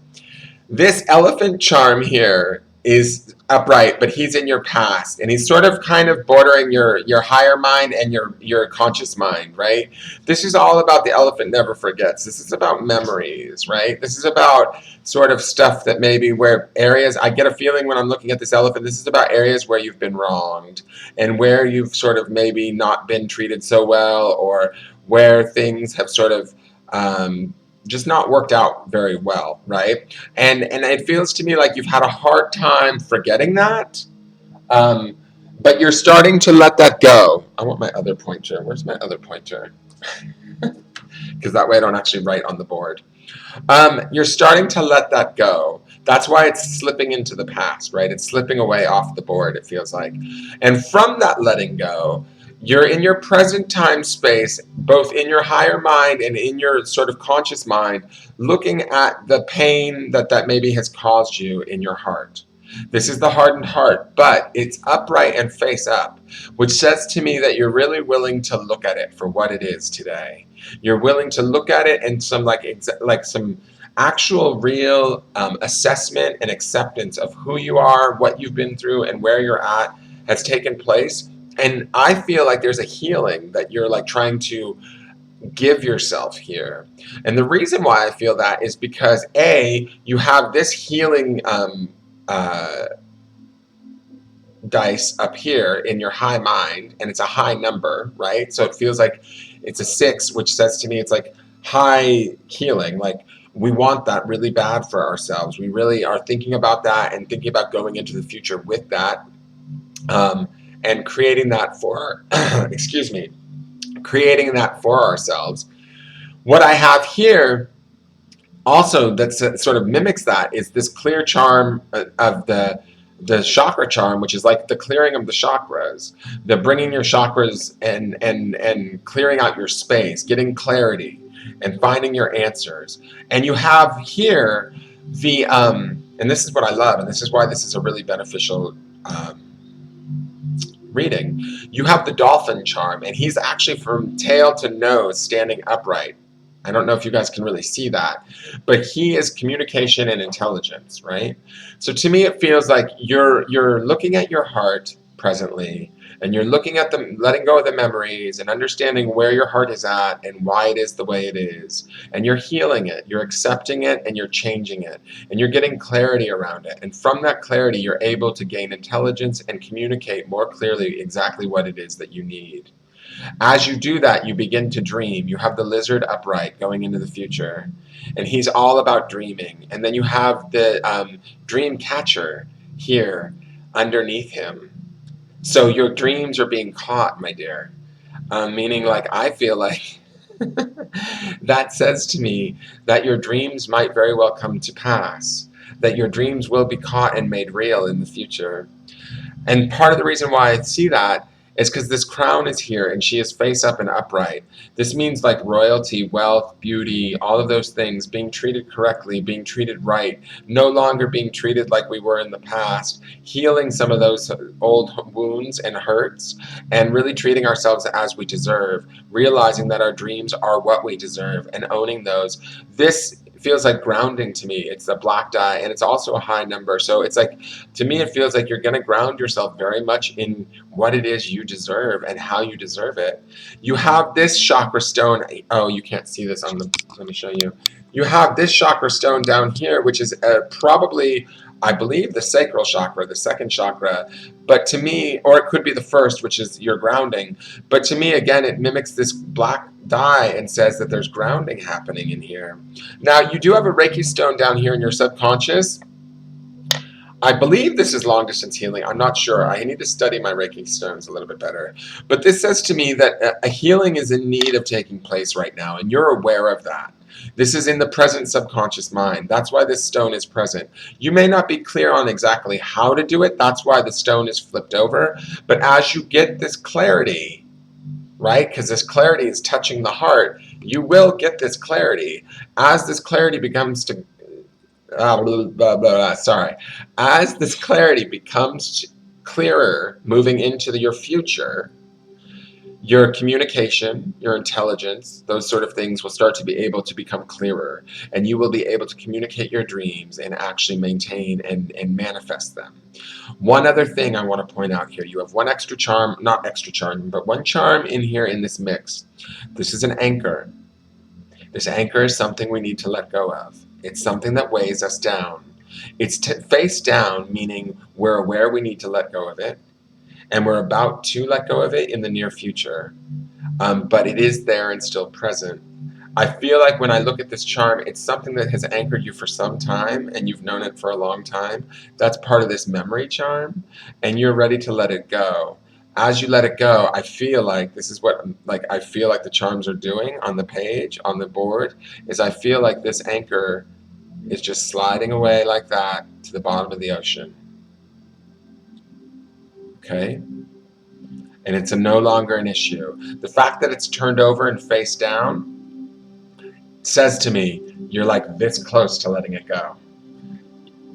This elephant charm here is upright, but he's in your past, and he's sort of kind of bordering your higher mind and your conscious mind, right? This is all about the elephant never forgets. This is about memories, right? This is about sort of stuff that maybe where areas, I get a feeling when I'm looking at this elephant, this is about areas where you've been wronged and where you've sort of maybe not been treated so well, or where things have sort of just not worked out very well, right? And it feels to me like you've had a hard time forgetting that. But you're starting to let that go. I want my other pointer. Where's my other pointer? Because that way I don't actually write on the board. You're starting to let that go. That's why it's slipping into the past, right? It's slipping away off the board, it feels like. And from that letting go, you're in your present time space, both in your higher mind and in your sort of conscious mind, looking at the pain that maybe has caused you in your heart. This is the hardened heart, but it's upright and face up, which says to me that you're really willing to look at it for what it is today. You're willing to look at it and some like some actual real assessment and acceptance of who you are, what you've been through, and where you're at has taken place. And I feel like there's a healing that you're like trying to give yourself here. And the reason why I feel that is because A, you have this healing uh, dice up here in your high mind, and it's a high number, right? So it feels like it's a 6, which says to me it's like high healing. Like we want that really bad for ourselves. We really are thinking about that and thinking about going into the future with that, and creating that for, excuse me, creating that for ourselves. What I have here also that sort of mimics that is this clear charm of the chakra charm, which is like the clearing of the chakras, the bringing your chakras and clearing out your space, getting clarity and finding your answers. And you have here the and this is what I love, and this is why this is a really beneficial reading. You have the dolphin charm, and he's actually from tail to nose standing upright. I don't know if you guys can really see that, but he is communication and intelligence, right? So to me, it feels like you're looking at your heart presently, and you're looking at them, letting go of the memories and understanding where your heart is at and why it is the way it is. And you're healing it, you're accepting it, and you're changing it, and you're getting clarity around it. And from that clarity, you're able to gain intelligence and communicate more clearly exactly what it is that you need. As you do that, you begin to dream. You have the lizard upright going into the future, and he's all about dreaming. And then you have the dream catcher here underneath him. So your dreams are being caught, my dear. Meaning, like, I feel like that says to me that your dreams might very well come to pass, that your dreams will be caught and made real in the future. And part of the reason why I see that is because this crown is here and she is face up and upright. This means like royalty, wealth, beauty, all of those things, being treated correctly, being treated right, no longer being treated like we were in the past, healing some of those old wounds and hurts, and really treating ourselves as we deserve, realizing that our dreams are what we deserve and owning those. This feels like grounding to me. It's a black die and it's also a high number. So it's like, to me, it feels like you're going to ground yourself very much in what it is you deserve and how you deserve it. You have this chakra stone. Oh, you can't see this on the, let me show you. You have this chakra stone down here, which is probably, I believe, the sacral chakra, the second chakra. But to me, or it could be the first, which is your grounding. But to me, again, it mimics this black die and says that there's grounding happening in here. Now, you do have a Reiki stone down here in your subconscious. I believe this is long distance healing. I'm not sure. I need to study my Reiki stones a little bit better. But this says to me that a healing is in need of taking place right now, and you're aware of that. This is in the present subconscious mind. That's why this stone is present. You may not be clear on exactly how to do it. That's why the stone is flipped over. But as you get this clarity, right, because this clarity is touching the heart, you will get this clarity. As this clarity becomes to sorry. As this clarity becomes clearer moving into your future, your communication, your intelligence, those sort of things will start to be able to become clearer, and you will be able to communicate your dreams and actually maintain and manifest them. One other thing I want to point out here, you have one extra charm, not extra charm, but one charm in here in this mix. This is an anchor. This anchor is something we need to let go of. It's something that weighs us down. It's face down, meaning we're aware we need to let go of it, and we're about to let go of it in the near future. But it is there and still present. I feel like when I look at this charm, it's something that has anchored you for some time and you've known it for a long time. That's part of this memory charm, and you're ready to let it go. As you let it go, I feel like this is what I feel like the charms are doing on the page, on the board, is I feel like this anchor is just sliding away like that to the bottom of the ocean. Okay? And it's no longer an issue. The fact that it's turned over and face down says to me, you're like this close to letting it go.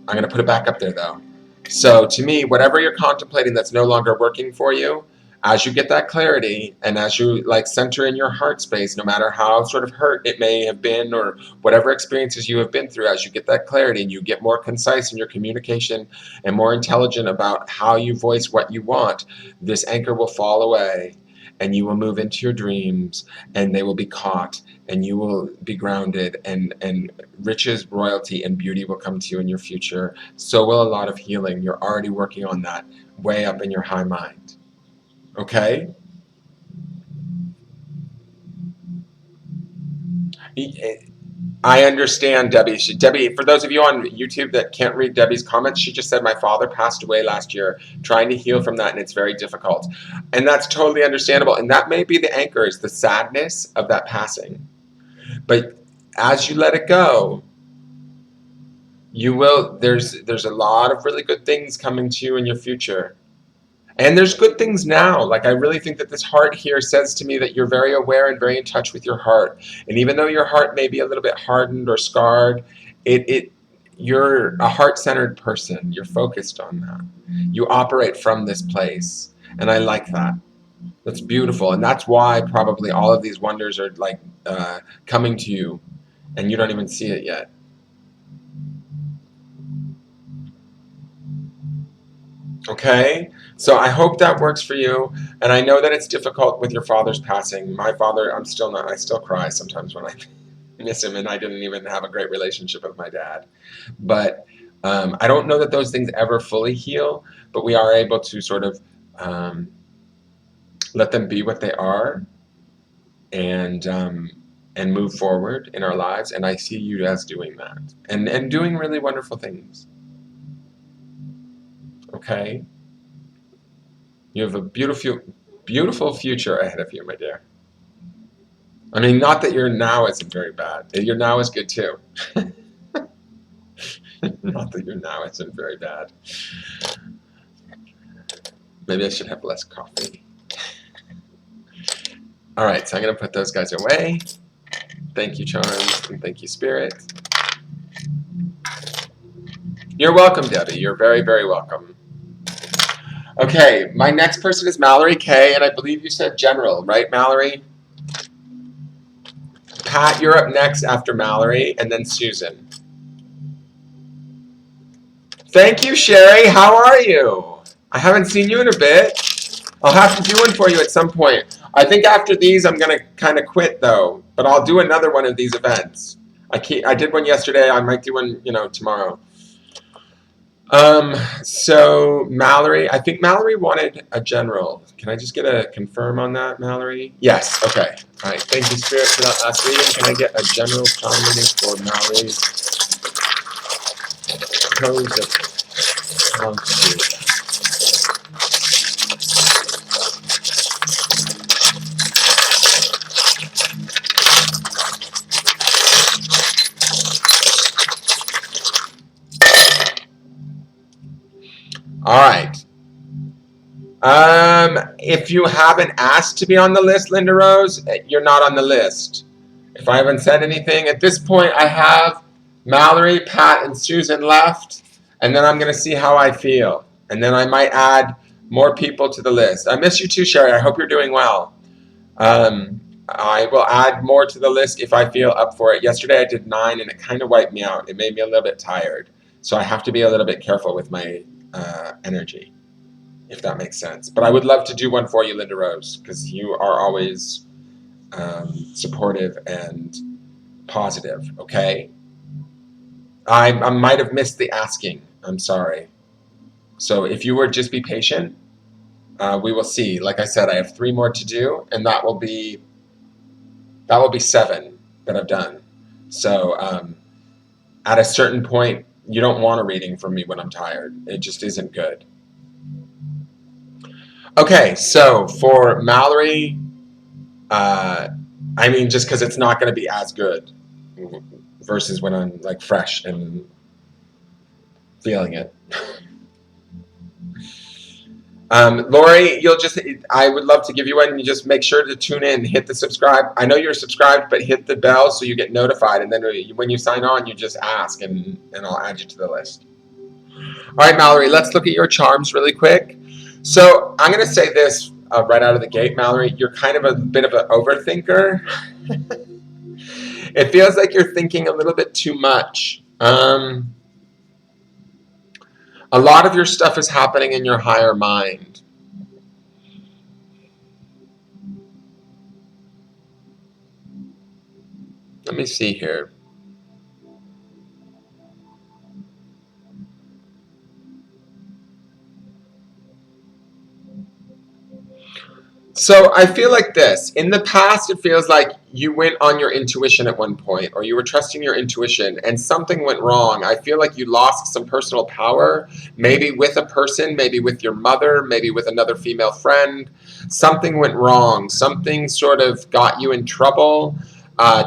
I'm going to put it back up there though. So to me, whatever you're contemplating that's no longer working for you, as you get that clarity and as you like center in your heart space, no matter how sort of hurt it may have been or whatever experiences you have been through, as you get that clarity and you get more concise in your communication and more intelligent about how you voice what you want, this anchor will fall away and you will move into your dreams and they will be caught and you will be grounded and riches, royalty, and beauty will come to you in your future. So will a lot of healing. You're already working on that way up in your high mind. Okay? I understand, Debbie. Debbie, for those of you on YouTube that can't read Debbie's comments, she just said, my father passed away last year, trying to heal from that, and it's very difficult. And that's totally understandable. And that may be the anchor, is the sadness of that passing. But as you let it go, you will, there's a lot of really good things coming to you in your future. And there's good things now. Like, I really think that this heart here says to me that you're very aware and very in touch with your heart. And even though your heart may be a little bit hardened or scarred, you're a heart-centered person. You're focused on that. You operate from this place. And I like that. That's beautiful. And that's why probably all of these wonders are like coming to you and you don't even see it yet. Okay, so I hope that works for you, and I know that it's difficult with your father's passing. My father, I still cry sometimes when I miss him, and I didn't even have a great relationship with my dad. But I don't know that those things ever fully heal, but we are able to sort of let them be what they are and move forward in our lives, and I see you as doing that, and doing really wonderful things. Okay? You have a beautiful, beautiful future ahead of you, my dear. I mean, not that your now isn't very bad. Your now is good too. Not that your now isn't very bad. Maybe I should have less coffee. All right, so I'm going to put those guys away. Thank you, Charms, and thank you, Spirit. You're welcome, Debbie. You're very, very welcome. Okay, my next person is Mallory K, and I believe you said General, right, Mallory? Pat, you're up next after Mallory, and then Susan. Thank you, Sherry. How are you? I haven't seen you in a bit. I'll have to do one for you at some point. I think after these, I'm going to kind of quit, though, but I'll do another one of these events. I did one yesterday. I might do one, tomorrow. So Mallory, I think Mallory wanted a general. Can I just get a confirm on that, Mallory? Yes, okay. All right, thank you, Spirit, for that last reading. Can I get a general charm reading for Mallory's pose of altitude? All right. If you haven't asked to be on the list, Linda Rose, you're not on the list. If I haven't said anything, at this point I have Mallory, Pat, and Susan left, and then I'm going to see how I feel. And then I might add more people to the list. I miss you too, Sherry. I hope you're doing well. I will add more to the list if I feel up for it. Yesterday I did 9, and it kind of wiped me out. It made me a little bit tired. So I have to be a little bit careful with my energy, if that makes sense. But I would love to do one for you, Linda Rose, because you are always supportive and positive, okay? I might have missed the asking. I'm sorry. So if you would just be patient, we will see. Like I said, I have 3 more to do, and that will be 7. that I've done. So at a certain point, you don't want a reading from me when I'm tired. It just isn't good. Okay, so for Mallory, I mean, just because it's not going to be as good versus when I'm like fresh and feeling it. Lori, I would love to give you one. You just make sure to tune in, hit the subscribe. I know you're subscribed, but hit the bell so you get notified. And then when you sign on, you just ask and I'll add you to the list. All right, Mallory, let's look at your charms really quick. So I'm going to say this right out of the gate, Mallory. You're kind of a bit of an overthinker. It feels like you're thinking a little bit too much. A lot of your stuff is happening in your higher mind. Let me see here. So I feel like this. In the past, it feels like you went on your intuition at one point, or you were trusting your intuition, and something went wrong. I feel like you lost some personal power, maybe with a person, maybe with your mother, maybe with another female friend. Something went wrong. Something sort of got you in trouble,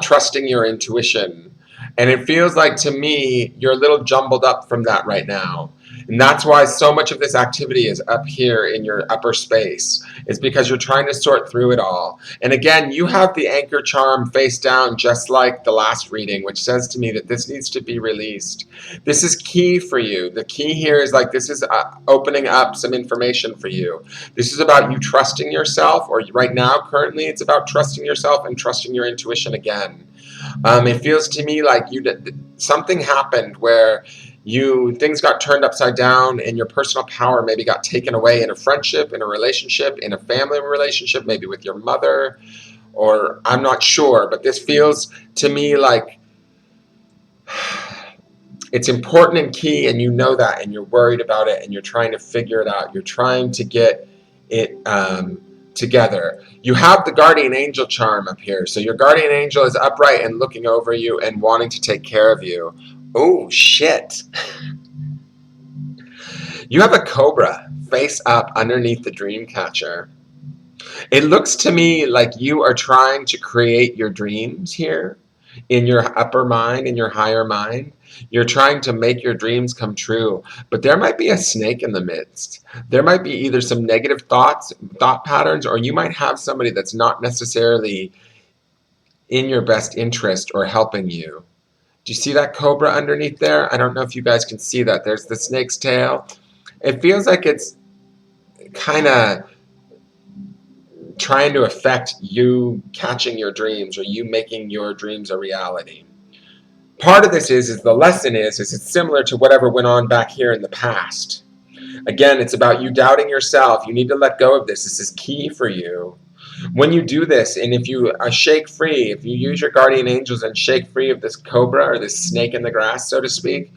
trusting your intuition. And it feels like to me, you're a little jumbled up from that right now. And that's why so much of this activity is up here in your upper space. It's because you're trying to sort through it all. And again, you have the anchor charm face down, just like the last reading, which says to me that this needs to be released. This is key for you. The key here is like this is opening up some information for you. This is about you trusting yourself, or right now, currently, it's about trusting yourself and trusting your intuition again. It feels to me like something happened where things got turned upside down and your personal power maybe got taken away in a friendship, in a relationship, in a family relationship, maybe with your mother, or I'm not sure, but this feels to me like it's important and key, and you know that, and you're worried about it, and you're trying to figure it out. You're trying to get it together. You have the guardian angel charm up here. So your guardian angel is upright and looking over you and wanting to take care of you. Oh, shit. You have a cobra face up underneath the dream catcher. It looks to me like you are trying to create your dreams here in your upper mind, in your higher mind. You're trying to make your dreams come true, but there might be a snake in the midst. There might be either some negative thought patterns, or you might have somebody that's not necessarily in your best interest or helping you. Do you see that cobra underneath there? I don't know if you guys can see that. There's the snake's tail. It feels like it's kind of trying to affect you catching your dreams, or you making your dreams a reality. Part of this is the lesson is it's similar to whatever went on back here in the past. Again, it's about you doubting yourself. You need to let go of this. This is key for you. When you do this, and if you shake free, if you use your guardian angels and shake free of this cobra or this snake in the grass, so to speak,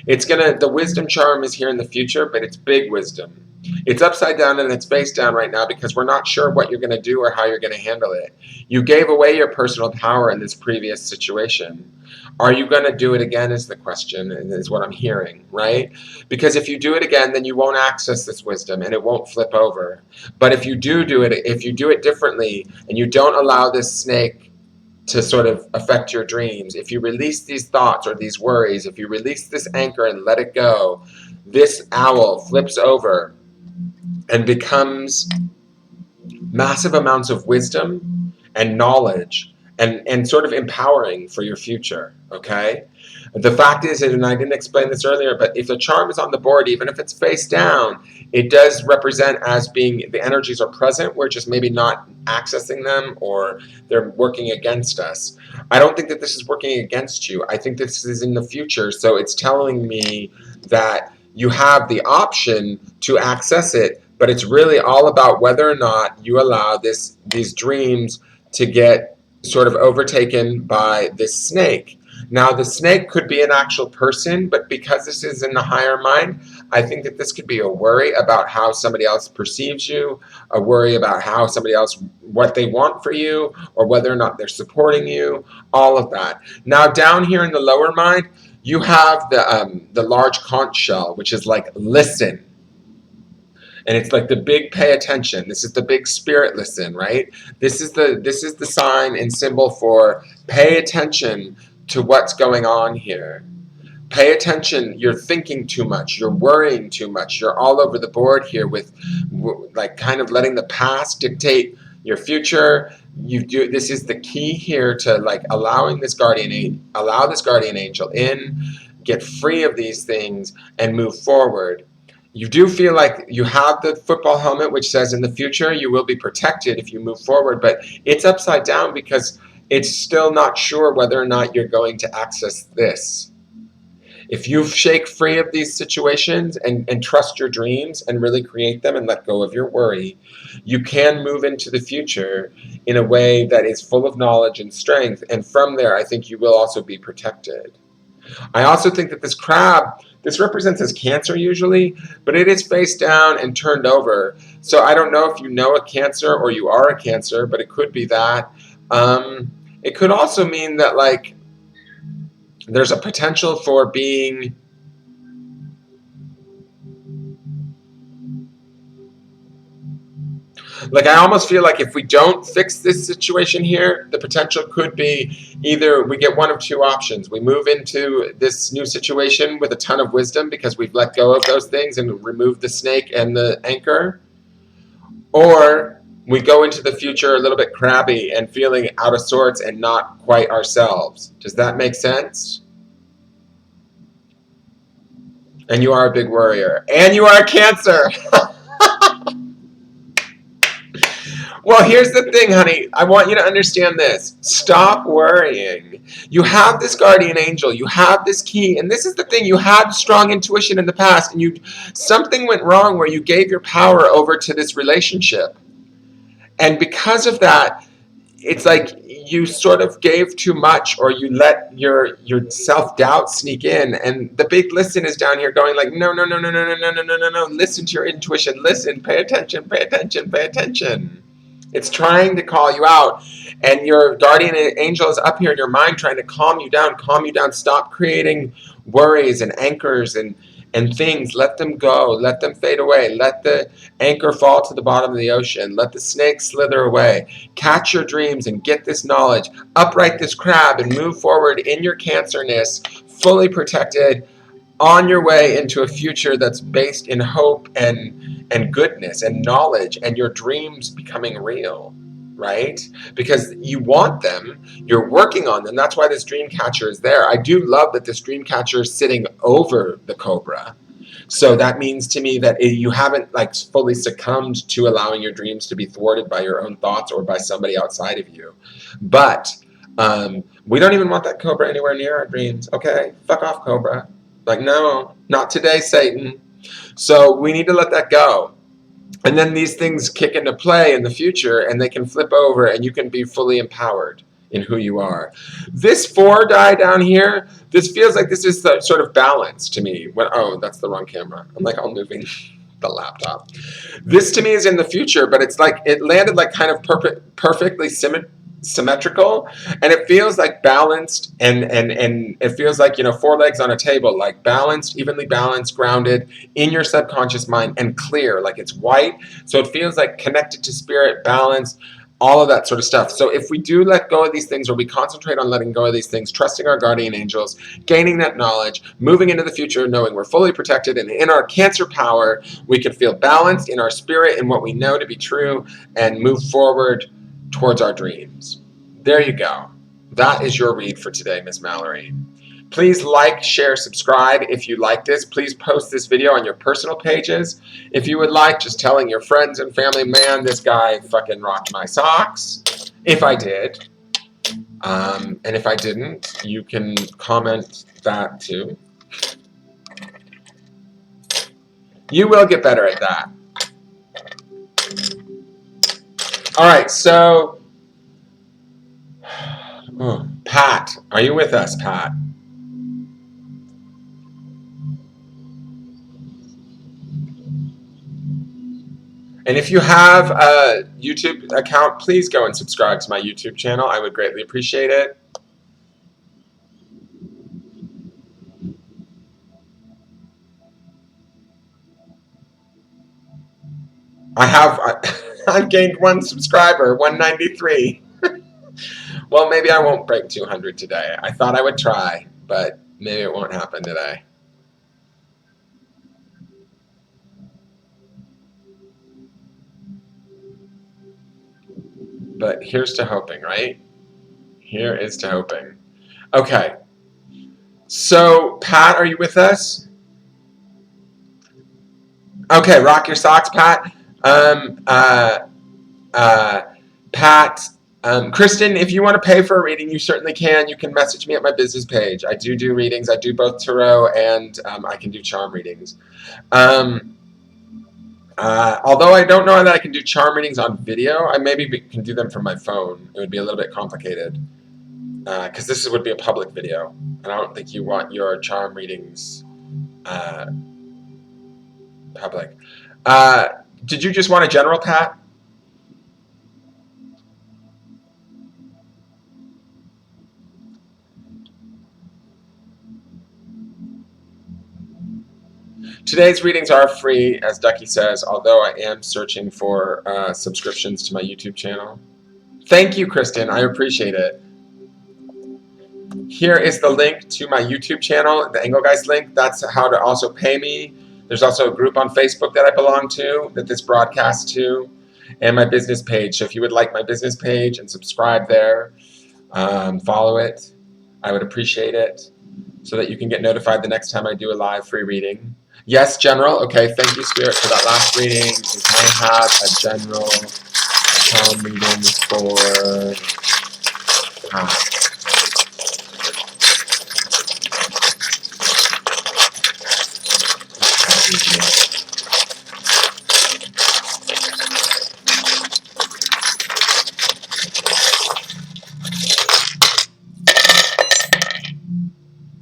the wisdom charm is here in the future, but it's big wisdom. It's upside down and it's face down right now because we're not sure what you're going to do or how you're going to handle it. You gave away your personal power in this previous situation. Are you going to do it again is the question, and is what I'm hearing, right? Because if you do it again, then you won't access this wisdom and it won't flip over. But if you do it, if you do it differently and you don't allow this snake to sort of affect your dreams, if you release these thoughts or these worries, if you release this anchor and let it go, this owl flips over and becomes massive amounts of wisdom and knowledge and sort of empowering for your future, okay? The fact is, and I didn't explain this earlier, but if the charm is on the board, even if it's face down, it does represent as being the energies are present. We're just maybe not accessing them, or they're working against us. I don't think that this is working against you. I think this is in the future. So it's telling me that you have the option to access it, but it's really all about whether or not you allow these dreams to get sort of overtaken by this snake. Now, the snake could be an actual person, but because this is in the higher mind, I think that this could be a worry about how somebody else perceives you, a worry about how somebody else, what they want for you, or whether or not they're supporting you, all of that. Now, down here in the lower mind, you have the large conch shell, which is like listen. And it's like the big pay attention. This is the big spirit listen, right? This is the sign and symbol for pay attention to what's going on here. Pay attention. You're thinking too much. You're worrying too much. You're all over the board here with like kind of letting the past dictate your future. This is the key here to like allowing this guardian angel in, get free of these things and move forward. You do feel like you have the football helmet, which says in the future you will be protected if you move forward, but it's upside down because it's still not sure whether or not you're going to access this. If you shake free of these situations and trust your dreams and really create them and let go of your worry, you can move into the future in a way that is full of knowledge and strength. And from there, I think you will also be protected. I also think that this crab, this represents as Cancer usually, but it is face down and turned over. So I don't know if you know a Cancer or you are a Cancer, but it could be that. It could also mean that like there's a potential for being like, I almost feel like if we don't fix this situation here, the potential could be either we get one of two options. We move into this new situation with a ton of wisdom because we've let go of those things and removed the snake and the anchor, or we go into the future a little bit crabby and feeling out of sorts and not quite ourselves. Does that make sense? And you are a big worrier. And you are a Cancer. Well, here's the thing, honey. I want you to understand this. Stop worrying. You have this guardian angel. You have this key. And this is the thing. You had strong intuition in the past. And something went wrong where you gave your power over to this relationship. And because of that, it's like you sort of gave too much, or you let your self-doubt sneak in, and the big listen is down here going like, no, no, no, no, no, no, no, no, no, no, no. Listen to your intuition. Listen, pay attention, pay attention, pay attention. It's trying to call you out, and your guardian angel is up here in your mind trying to calm you down, stop creating worries and anchors and things. Let them go, let them fade away, let the anchor fall to the bottom of the ocean, let the snake slither away. Catch your dreams and get this knowledge, upright this crab and move forward in your Cancerness, fully protected, on your way into a future that's based in hope and goodness and knowledge and your dreams becoming real, right? Because you want them, you're working on them. That's why this dream catcher is there. I do love that this dream catcher is sitting over the cobra. So that means to me that you haven't like fully succumbed to allowing your dreams to be thwarted by your own thoughts or by somebody outside of you. But we don't even want that cobra anywhere near our dreams. Okay, fuck off, cobra. Like, no, not today, Satan. So we need to let that go. And then these things kick into play in the future and they can flip over and you can be fully empowered in who you are. This 4 die down here, this feels like this is sort of balance to me. Oh, that's the wrong camera. I'm like all moving the laptop. This to me is in the future, but it's like it landed like kind of perfectly symmetrical, and it feels like balanced and it feels like, 4 legs on a table, like balanced, evenly balanced, grounded in your subconscious mind and clear, like it's white. So it feels like connected to spirit, balanced, all of that sort of stuff. So if we do let go of these things, or we concentrate on letting go of these things, trusting our guardian angels, gaining that knowledge, moving into the future, knowing we're fully protected and in our Cancer power, we can feel balanced in our spirit and what we know to be true and move forward towards our dreams. There you go. That is your read for today, Miss Mallory. Please like, share, subscribe if you like this. Please post this video on your personal pages. If you would like, just telling your friends and family, man, this guy fucking rocked my socks. If I did. And if I didn't, you can comment that too. You will get better at that. All right, so Pat, are you with us, Pat? And if you have a YouTube account, please go and subscribe to my YouTube channel. I would greatly appreciate it. I've gained 1 subscriber, 193. Well, maybe I won't break 200 today. I thought I would try, but maybe it won't happen today. But here's to hoping, right? Here is to hoping. Okay. So, Pat, are you with us? Okay, rock your socks, Pat. Pat, Kristen, if you want to pay for a reading, you certainly can. You can message me at my business page. I do readings. I do both tarot and I can do charm readings. Although I don't know that I can do charm readings on video, I maybe can do them from my phone. It would be a little bit complicated because this would be a public video, and I don't think you want your charm readings public. Did you just want a general, Pat? Today's readings are free, as Ducky says, although I am searching for subscriptions to my YouTube channel. Thank you, Kristen. I appreciate it. Here is the link to my YouTube channel, the Engelgeist link. That's how to also pay me. There's also a group on Facebook that I belong to, that this broadcasts to, and my business page. So if you would like my business page and subscribe there, follow it, I would appreciate it, so that you can get notified the next time I do a live free reading. Yes, General. Okay, thank you, Spirit, for that last reading. And can I have a general charm reading for Pat?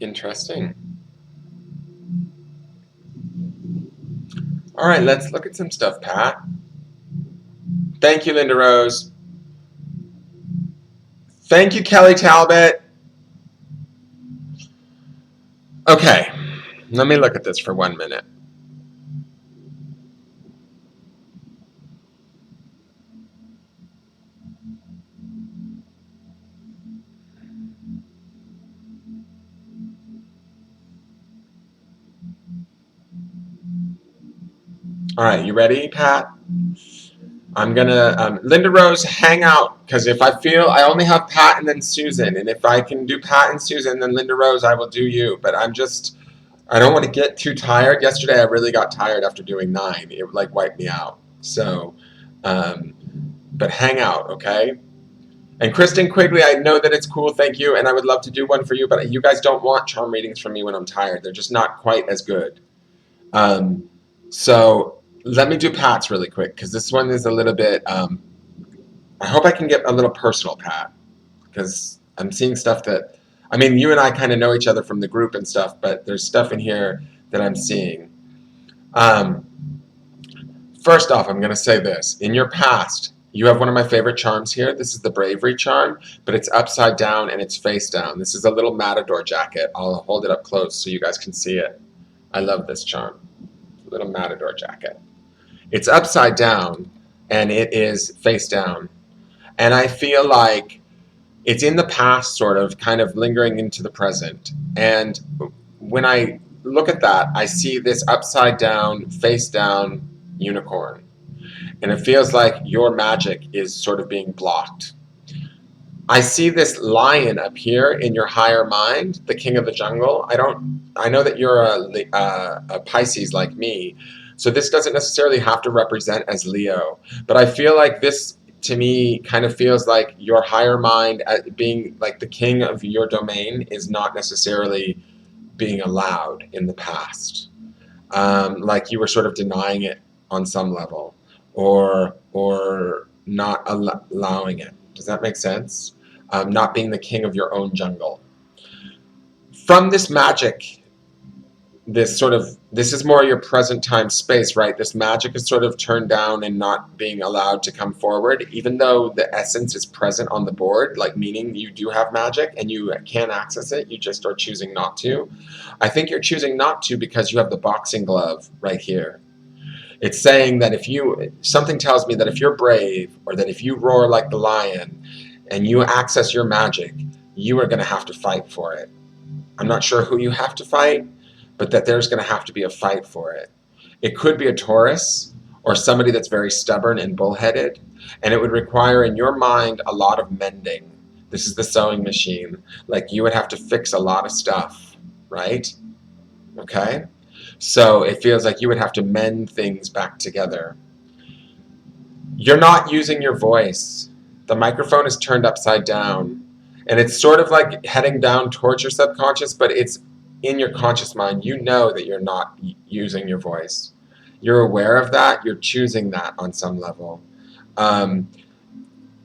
Interesting. All right, let's look at some stuff, Pat. Thank you, Linda Rose. Thank you, Kelly Talbot. Okay, let me look at this for 1 minute. All right, you ready, Pat? I'm gonna, Linda Rose, hang out, because if I feel, I only have Pat and then Susan, and if I can do Pat and Susan, then Linda Rose, I will do you, but I don't want to get too tired. Yesterday, I really got tired after doing 9. It like wiped me out. So, but hang out, okay? And Kristen Quigley, I know that it's cool, thank you, and I would love to do one for you, but you guys don't want charm readings from me when I'm tired. They're just not quite as good. So let me do Pat's really quick, because this one is a little bit, I hope I can get a little personal, Pat, because I'm seeing stuff that, I mean, you and I kind of know each other from the group and stuff, but there's stuff in here that I'm seeing. First off, I'm going to say this. In your past, you have one of my favorite charms here. This is the Bravery charm, but it's upside down and it's face down. This is a little matador jacket. I'll hold it up close so you guys can see it. I love this charm. Little matador jacket. It's upside down and it is face down. And I feel like it's in the past, sort of, kind of lingering into the present. And when I look at that, I see this upside down, face down unicorn. And it feels like your magic is sort of being blocked. I see this lion up here in your higher mind, the king of the jungle. I know that you're a Pisces like me, so this doesn't necessarily have to represent as Leo, but I feel like this, to me, kind of feels like your higher mind, being like the king of your domain, is not necessarily being allowed in the past. Like you were sort of denying it on some level, or not allowing it. Does that make sense? not being the king of your own jungle. From this magic, this is more your present time space, right? This magic is sort of turned down and not being allowed to come forward, even though the essence is present on the board, like meaning you do have magic and you can access it, you just are choosing not to. I think you're choosing not to because you have the boxing glove right here. It's saying that something tells me that if you're brave, or that if you roar like the lion and you access your magic, you are going to have to fight for it. I'm not sure who you have to fight, but that there's going to have to be a fight for it. It could be a Taurus or somebody that's very stubborn and bullheaded, and it would require in your mind a lot of mending. This is the sewing machine. Like, you would have to fix a lot of stuff, right? Okay? So it feels like you would have to mend things back together. You're not using your voice. The microphone is turned upside down, and it's sort of like heading down towards your subconscious, but it's in your conscious mind. You know that you're not using your voice. You're aware of that. You're choosing that on some level.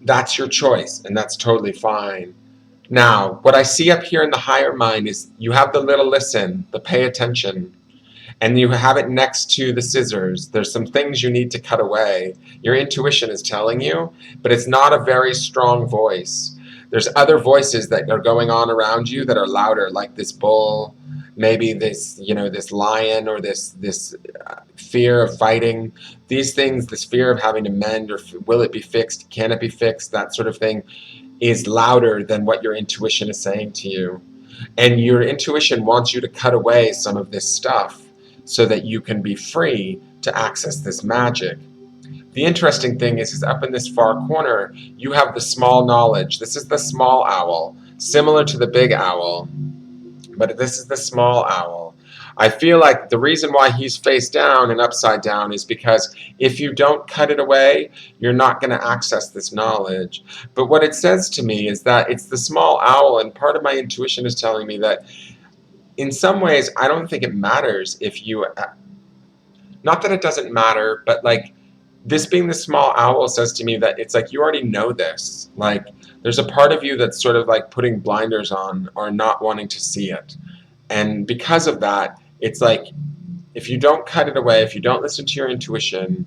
That's your choice, and that's totally fine. Now, what I see up here in the higher mind is you have the little listen, the pay attention, and you have it next to the scissors. There's some things you need to cut away. Your intuition is telling you, but it's not a very strong voice. There's other voices that are going on around you that are louder, like this bull, maybe this, this lion, or this fear of fighting. These things, this fear of having to mend, or will it be fixed, can it be fixed, that sort of thing, is louder than what your intuition is saying to you. And your intuition wants you to cut away some of this stuff so that you can be free to access this magic. The interesting thing is up in this far corner, you have the small knowledge. This is the small owl, similar to the big owl, but this is the small owl. I feel like the reason why he's face down and upside down is because if you don't cut it away, you're not going to access this knowledge. But what it says to me is that it's the small owl, and part of my intuition is telling me that in some ways, I don't think it matters if you, not that it doesn't matter, but like this being the small owl says to me that it's like you already know this. Like, there's a part of you that's sort of like putting blinders on or not wanting to see it. And because of that, it's like if you don't cut it away, if you don't listen to your intuition,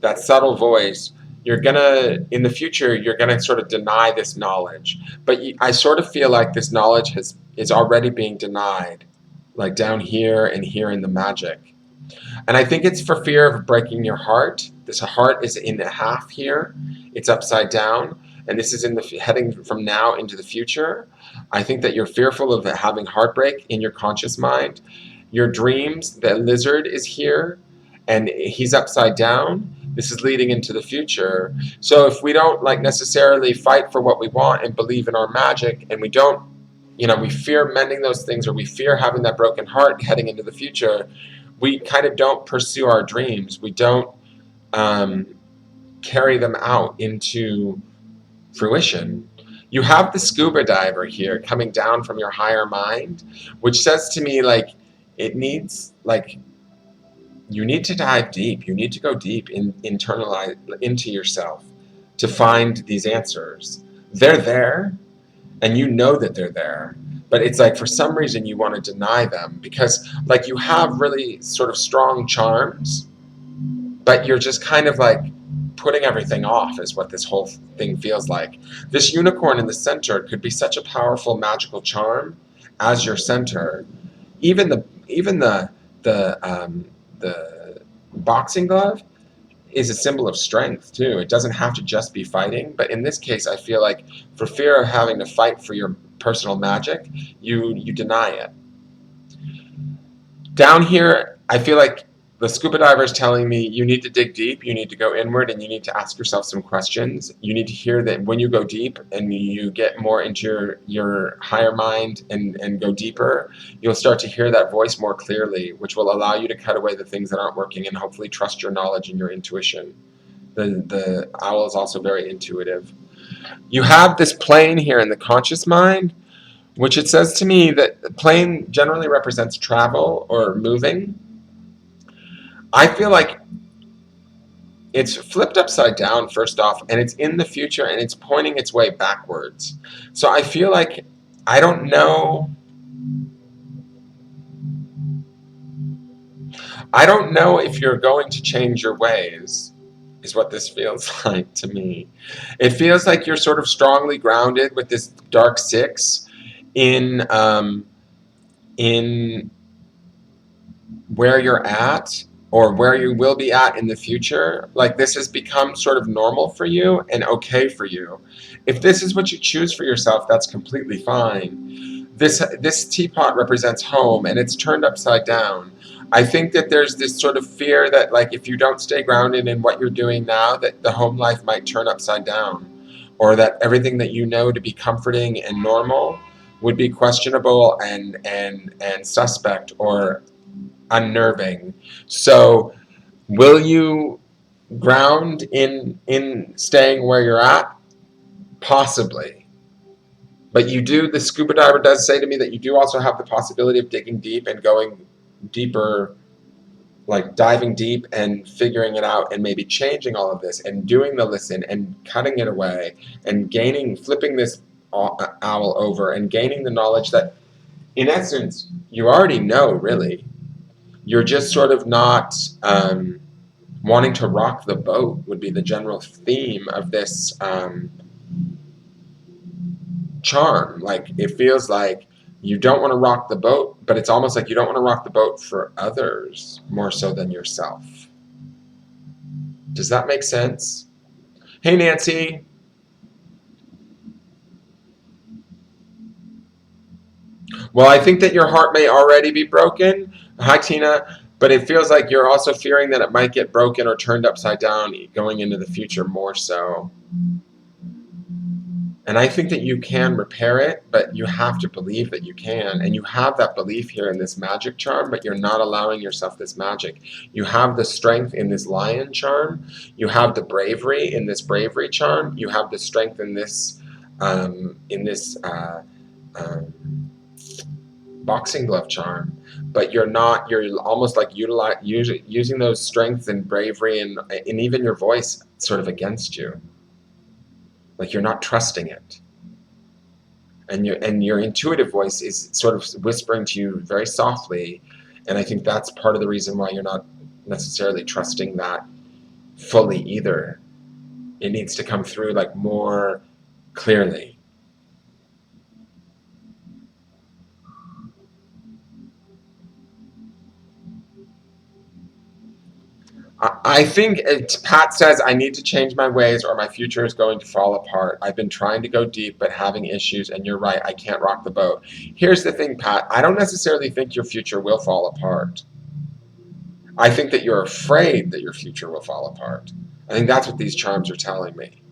that subtle voice, you're gonna, in the future, you're gonna sort of deny this knowledge. But I sort of feel like this knowledge is already being denied, like down here and here in the magic. And I think it's for fear of breaking your heart. This heart is in half here. It's upside down. And this is heading from now into the future. I think that you're fearful of having heartbreak in your conscious mind. Your dreams, the lizard is here, and he's upside down. This is leading into the future. So if we don't necessarily fight for what we want and believe in our magic, and we don't, we fear mending those things, or we fear having that broken heart heading into the future, we kind of don't pursue our dreams. We don't carry them out into fruition. You have the scuba diver here coming down from your higher mind, which says to me it needs you need to dive deep. You need to go deep internalize into yourself to find these answers. They're there, and you know that they're there. But it's like for some reason you want to deny them because you have really sort of strong charms, but you're just kind of putting everything off is what this whole thing feels like. This unicorn in the center could be such a powerful magical charm as your center. Even the boxing glove is a symbol of strength too. It doesn't have to just be fighting, but in this case I feel like for fear of having to fight for your personal magic, you deny it. Down here, I feel like the scuba diver is telling me you need to dig deep, you need to go inward, and you need to ask yourself some questions. You need to hear that when you go deep and you get more into your higher mind and go deeper, you'll start to hear that voice more clearly, which will allow you to cut away the things that aren't working and hopefully trust your knowledge and your intuition. The owl is also very intuitive. You have this plane here in the conscious mind, which it says to me that the plane generally represents travel or moving. I feel like it's flipped upside down first off, and it's in the future, and it's pointing its way backwards. So I feel like, I don't know, if you're going to change your ways, is what this feels like to me. It feels like you're sort of strongly grounded with this dark six in where you're at, or where you will be at in the future. Like, this has become sort of normal for you and okay for you. If this is what you choose for yourself, that's completely fine. This teapot represents home, and it's turned upside down. I think that there's this sort of fear that, like, if you don't stay grounded in what you're doing now, that the home life might turn upside down, or that everything that you know to be comforting and normal would be questionable and suspect or unnerving. So, will you ground in staying where you're at? Possibly. But you do, the scuba diver does say to me that you do also have the possibility of digging deep and going deeper, like diving deep and figuring it out, and maybe changing all of this and doing the listen and cutting it away and flipping this owl over and gaining the knowledge that, in essence, you already know, really. You're just sort of not wanting to rock the boat, would be the general theme of this charm. Like, it feels like you don't want to rock the boat, but it's almost like you don't want to rock the boat for others more so than yourself. Does that make sense? Hey, Nancy. Well, I think that your heart may already be broken. Hi, Tina. But it feels like you're also fearing that it might get broken or turned upside down going into the future more so. And I think that you can repair it, but you have to believe that you can. And you have that belief here in this magic charm, but you're not allowing yourself this magic. You have the strength in this lion charm. You have the bravery in this bravery charm. You have the strength in this boxing glove charm. But you're almost like using those strengths and bravery and even your voice sort of against you. Like, you're not trusting it. And your intuitive voice is sort of whispering to you very softly, and I think that's part of the reason why you're not necessarily trusting that fully either. It needs to come through, like, more clearly. I think Pat says, I need to change my ways or my future is going to fall apart. I've been trying to go deep but having issues, and you're right, I can't rock the boat. Here's the thing, Pat. I don't necessarily think your future will fall apart. I think that you're afraid that your future will fall apart. I think that's what these charms are telling me,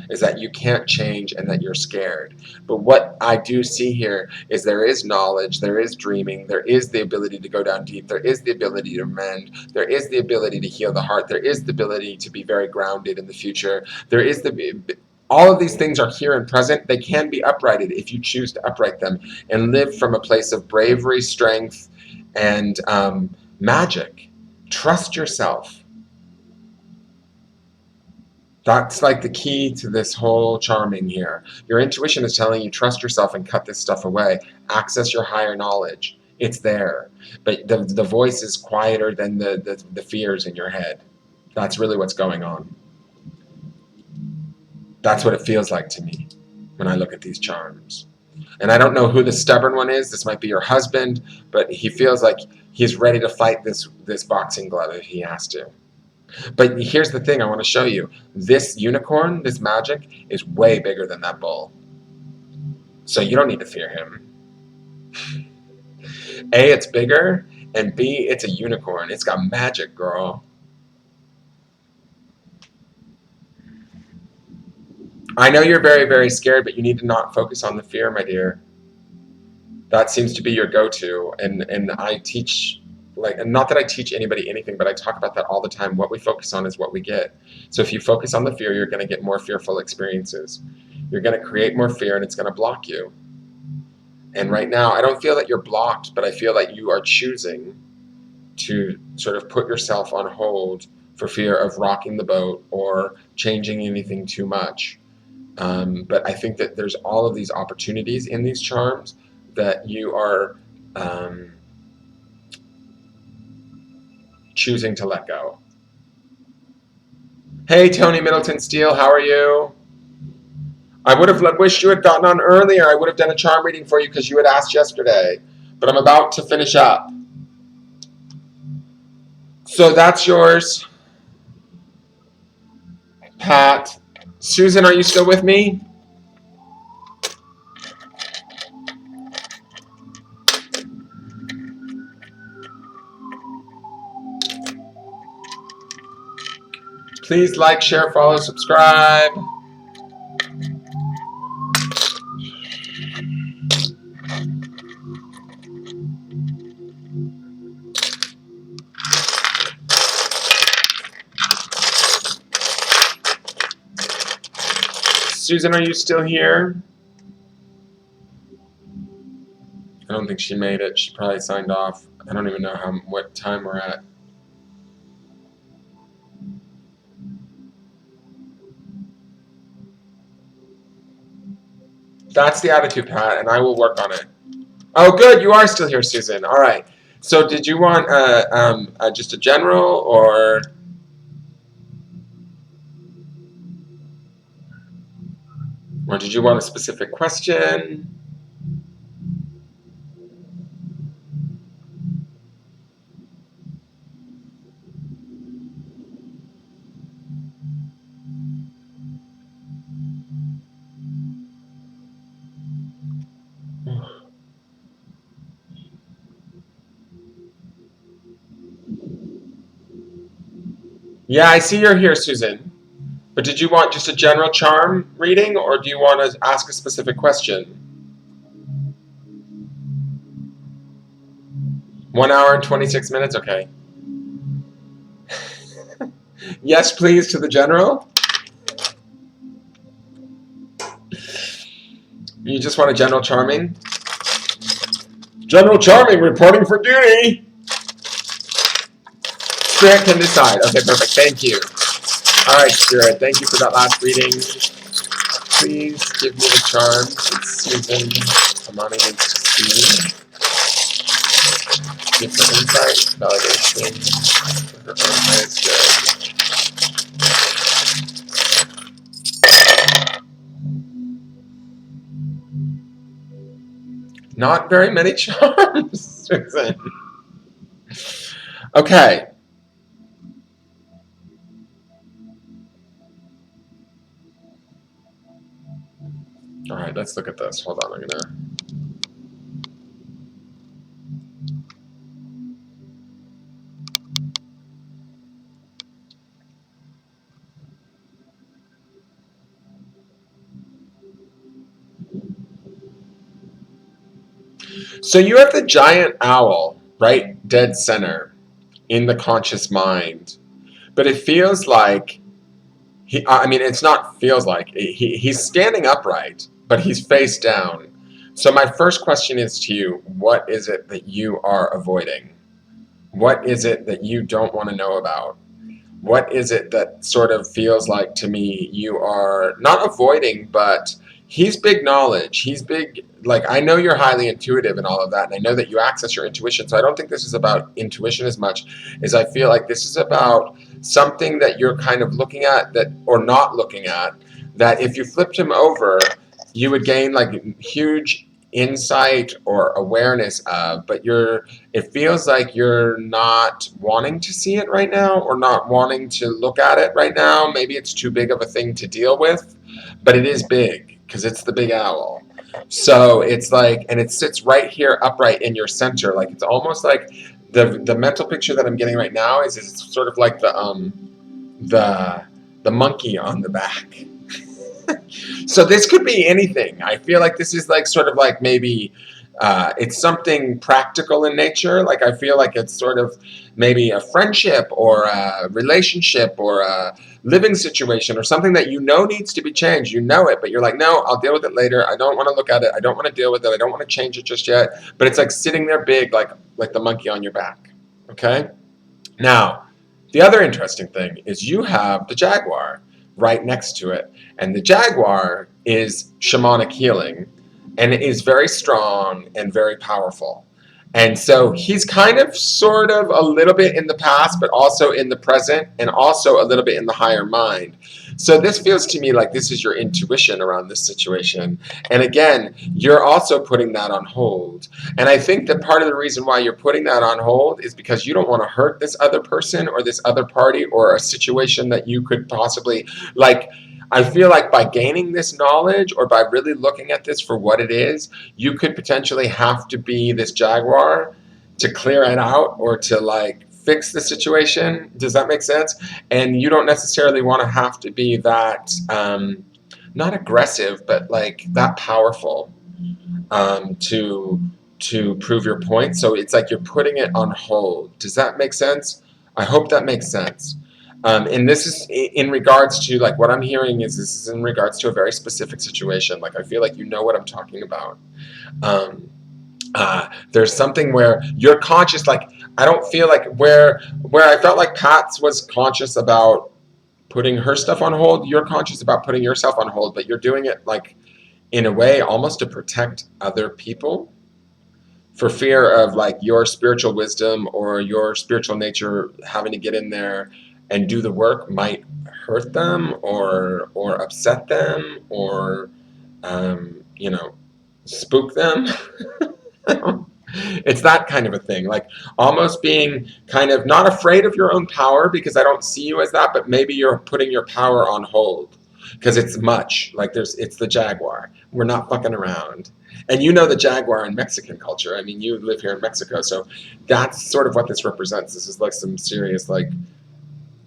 is that you can't change and that you're scared. But what I do see here is there is knowledge, there is dreaming, there is the ability to go down deep, there is the ability to mend, there is the ability to heal the heart, there is the ability to be very grounded in the future. All of these things are here and present. They can be uprighted if you choose to upright them and live from a place of bravery, strength, and magic. Trust yourself. That's like the key to this whole charming here. Your intuition is telling you, trust yourself and cut this stuff away. Access your higher knowledge. It's there. But the voice is quieter than the fears in your head. That's really what's going on. That's what it feels like to me when I look at these charms. And I don't know who the stubborn one is. This might be your husband, but he feels like he's ready to fight this boxing glove if he has to. But here's the thing I want to show you. This unicorn, this magic, is way bigger than that bull. So you don't need to fear him. A, it's bigger, and B, it's a unicorn. It's got magic, girl. I know you're very, very scared, but you need to not focus on the fear, my dear. That seems to be your go-to, and I teach, like, not that I teach anybody anything, but I talk about that all the time. What we focus on is what we get. So if you focus on the fear, you're going to get more fearful experiences. You're going to create more fear, and it's going to block you. And right now, I don't feel that you're blocked, but I feel like you are choosing to sort of put yourself on hold for fear of rocking the boat or changing anything too much. But I think that there's all of these opportunities in these charms that you are choosing to let go. Hey, Tony Middleton Steele, how are you? I would have wished you had gotten on earlier. I would have done a charm reading for you because you had asked yesterday. But I'm about to finish up. So that's yours, Pat. Susan, are you still with me? Please like, share, follow, subscribe. Susan, are you still here? I don't think she made it. She probably signed off. I don't even know what time we're at. That's the attitude, Pat, and I will work on it. Oh, good. You are still here, Susan. All right. So did you want just a general or did you want a specific question? Yeah, I see you're here, Susan. But did you want just a general charm reading, or do you want to ask a specific question? 1 hour and 26 minutes? Okay. Yes, please, to the general. You just want a general charming? General charming reporting for duty. Spirit can decide. Okay, perfect. Thank you. All right, Spirit. Thank you for that last reading. Please give me the charms that Susan Amani needs to see. Give her insight, validation for her own highest good. Not very many charms, Susan. Okay. All right, let's look at this. Hold on, I'm gonna. So you have the giant owl, right, dead center in the conscious mind, but it feels like it's not feels like he's standing upright, but he's face down. So my first question is to you: what is it that you are avoiding? What is it that you don't want to know about? What is it that sort of feels like to me you are not avoiding, but he's big knowledge. He's big, like, I know you're highly intuitive and all of that, and I know that you access your intuition. So I don't think this is about intuition as much as I feel like this is about something that you're kind of looking at that, or not looking at, that if you flipped him over, you would gain like huge insight or awareness of, but it feels like you're not wanting to see it right now, or not wanting to look at it right now. Maybe it's too big of a thing to deal with, but it is big because it's the big owl. So it's like, and it sits right here upright in your center. Like, it's almost like the mental picture that I'm getting right now is it's sort of like the monkey on the back. So this could be anything. I feel like this is like sort of like maybe it's something practical in nature. Like, I feel like it's sort of maybe a friendship or a relationship or a living situation or something that you know needs to be changed. You know it, but you're like, no, I'll deal with it later. I don't want to look at it. I don't want to deal with it. I don't want to change it just yet. But it's like sitting there big, like the monkey on your back. Okay? Now, The other interesting thing is you have the jaguar right next to it. And the jaguar is shamanic healing, and it is very strong and very powerful. And so he's kind of, sort of, a little bit in the past, but also in the present, and also a little bit in the higher mind. So this feels to me like this is your intuition around this situation. And again, you're also putting that on hold. And I think that part of the reason why you're putting that on hold is because you don't want to hurt this other person or this other party or a situation that you could possibly, like, I feel like by gaining this knowledge or by really looking at this for what it is, you could potentially have to be this jaguar to clear it out or to, like, fix the situation. Does that make sense? And you don't necessarily want to have to be that, not aggressive, but like that powerful, to prove your point. So it's like you're putting it on hold. Does that make sense? I hope that makes sense. And this is in regards to, like, what I'm hearing is this is in regards to a very specific situation. Like, I feel like you know what I'm talking about. There's something where you're conscious, like, I don't feel like where I felt like Pat's was conscious about putting her stuff on hold, you're conscious about putting yourself on hold, but you're doing it, like, in a way almost to protect other people, for fear of, like, your spiritual wisdom or your spiritual nature having to get in there and do the work might hurt them or upset them or spook them. It's that kind of a thing, like almost being kind of not afraid of your own power, because I don't see you as that, but maybe you're putting your power on hold because it's much, like, it's the jaguar. We're not fucking around. And you know the jaguar in Mexican culture. I mean, you live here in Mexico, so that's sort of what this represents. This is like some serious, like,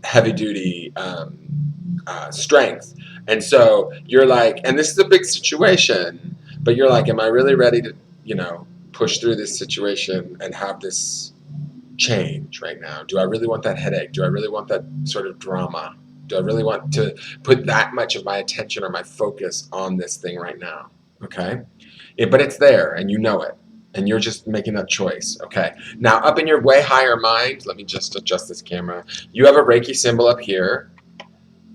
heavy duty strength. And so you're like, and this is a big situation, but you're like, am I really ready to, push through this situation and have this change right now? Do I really want that headache? Do I really want that sort of drama? Do I really want to put that much of my attention or my focus on this thing right now? Okay? But it's there, and you know it, and you're just making that choice. Okay? Now, up in your way higher mind, let me just adjust this camera. You have a Reiki symbol up here.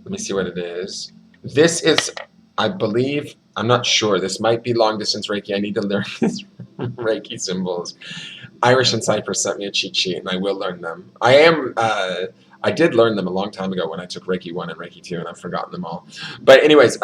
Let me see what it is. This is, I believe, I'm not sure. This might be long distance Reiki. I need to learn these Reiki symbols. Irish and Cyprus sent me a cheat sheet, and I will learn them. I did learn them a long time ago when I took Reiki 1 and Reiki 2, and I've forgotten them all. But anyways,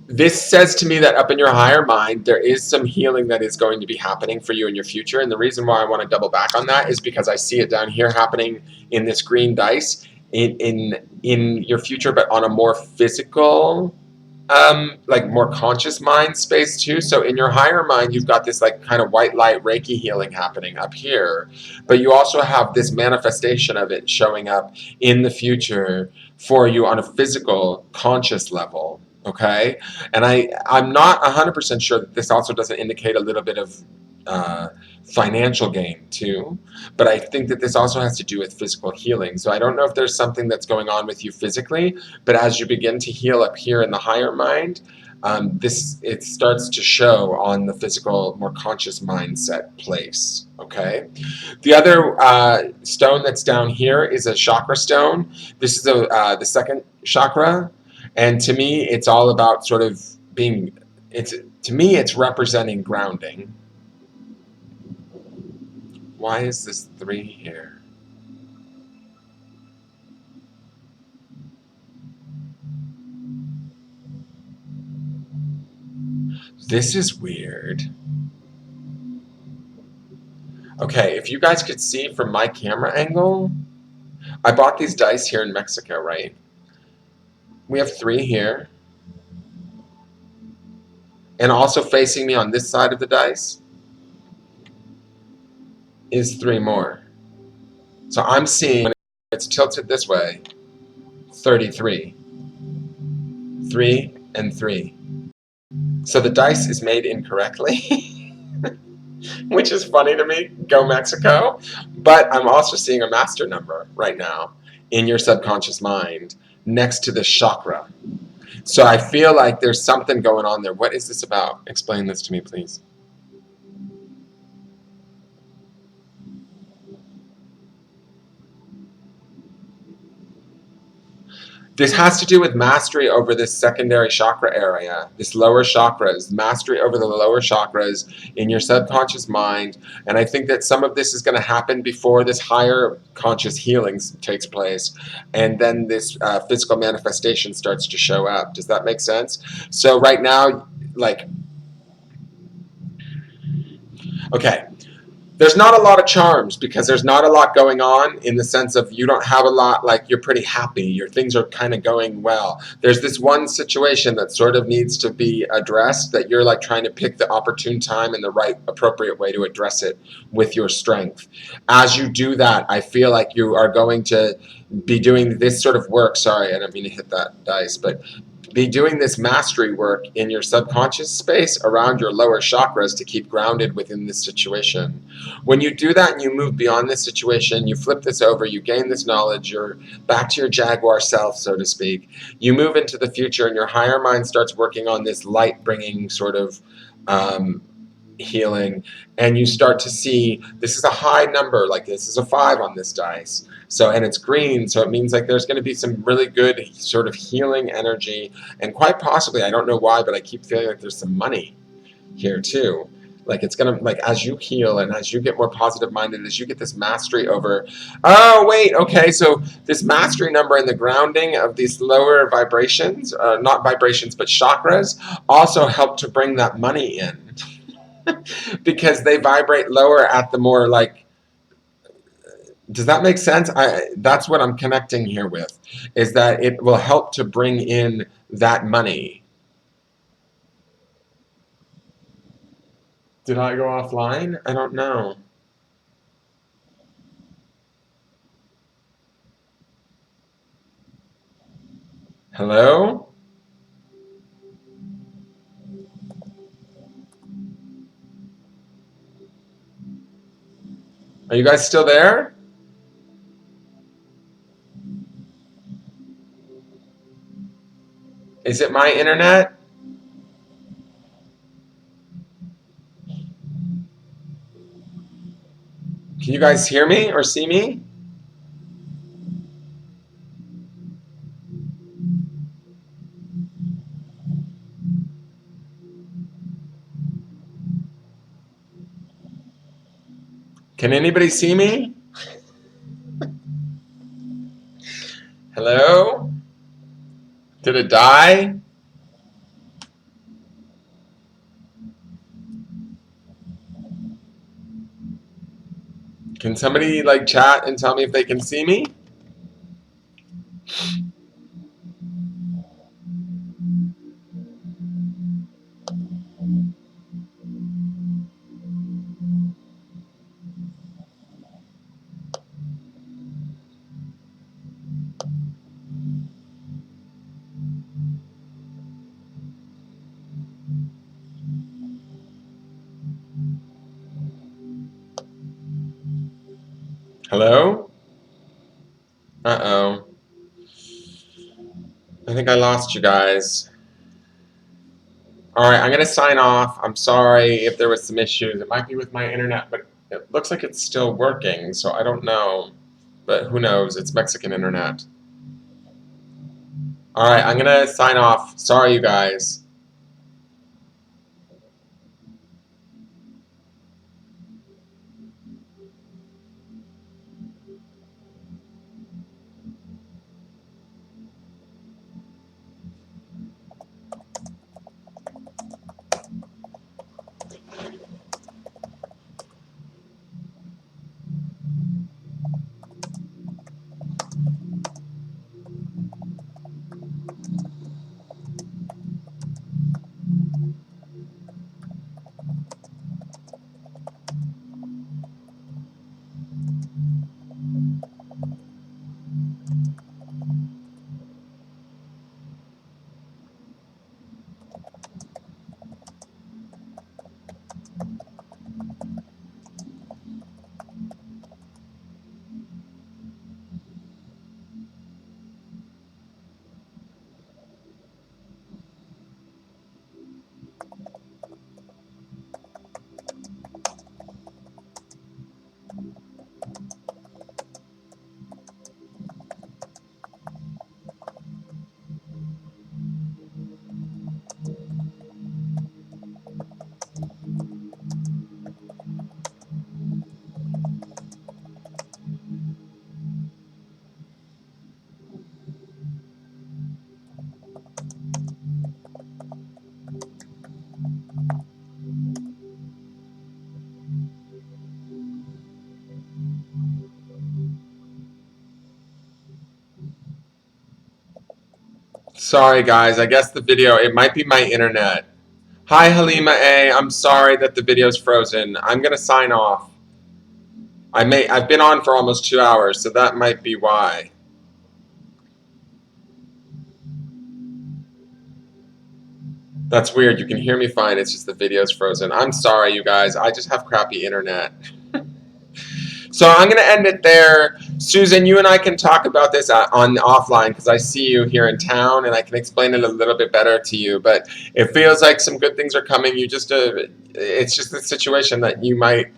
this says to me that up in your higher mind, there is some healing that is going to be happening for you in your future. And the reason why I want to double back on that is because I see it down here happening in this green dice in your future, but on a more physical, like more conscious mind space too. So in your higher mind, you've got this, like, kind of white light Reiki healing happening up here, but you also have this manifestation of it showing up in the future for you on a physical conscious level. Okay. And I'm not 100% sure that this also doesn't indicate a little bit of financial gain too, but I think that this also has to do with physical healing. So I don't know if there's something that's going on with you physically, but as you begin to heal up here in the higher mind, it starts to show on the physical, more conscious mindset place. Okay. The other stone that's down here is a chakra stone. This is the second chakra, and to me, it's all about sort of being. To me, it's representing grounding. Why is this 3 here? This is weird. Okay, if you guys could see from my camera angle, I bought these dice here in Mexico, right? We have 3 here. And also facing me on this side of the dice is 3 more. So I'm seeing, when it's tilted this way, 33. 3 and 3. So the dice is made incorrectly, which is funny to me. Go Mexico. But I'm also seeing a master number right now in your subconscious mind next to the chakra. So I feel like there's something going on there. What is this about? Explain this to me, please. This has to do with mastery over this secondary chakra area, this lower chakras, mastery over the lower chakras in your subconscious mind. And I think that some of this is going to happen before this higher conscious healing takes place. And then this physical manifestation starts to show up. Does that make sense? So right now, like, okay, there's not a lot of charms because there's not a lot going on in the sense of you don't have a lot, like you're pretty happy, your things are kind of going well. There's this one situation that sort of needs to be addressed that you're like trying to pick the opportune time and the right appropriate way to address it with your strength. As you do that, I feel like you are going to be doing this sort of work. Sorry, I didn't mean to hit that dice, but be doing this mastery work in your subconscious space around your lower chakras to keep grounded within this situation. When you do that and you move beyond this situation, you flip this over, you gain this knowledge, you're back to your jaguar self, so to speak. You move into the future and your higher mind starts working on this light bringing sort of healing, and you start to see this is a high number, like this is a 5 on this dice. So, and it's green, so it means like there's going to be some really good sort of healing energy, and quite possibly, I don't know why, but I keep feeling like there's some money here too. Like it's gonna, like as you heal and as you get more positive minded, as you get this mastery over, oh wait, okay, so this mastery number and the grounding of these lower vibrations, not vibrations but chakras, also help to bring that money in. Because they vibrate lower at the more like, does that make sense? That's what I'm connecting here with, is that it will help to bring in that money. Did I go offline? I don't know. Hello? Are you guys still there? Is it my internet? Can you guys hear me or see me? Can anybody see me? Hello? Did it die? Can somebody like chat and tell me if they can see me? Hello? Uh-oh. I think I lost you guys. All right, I'm going to sign off. I'm sorry if there was some issues. It might be with my internet, but it looks like it's still working, so I don't know. But who knows? It's Mexican internet. All right, I'm going to sign off. Sorry, you guys. Sorry, guys. I guess the video, it might be my internet. Hi, Halima A. I'm sorry that the video's frozen. I'm going to sign off. I've been on for almost 2 hours, so that might be why. That's weird. You can hear me fine. It's just the video's frozen. I'm sorry, you guys. I just have crappy internet. So I'm going to end it there. Susan, you and I can talk about this on offline because I see you here in town and I can explain it a little bit better to you. But it feels like some good things are coming. It's just a situation that you might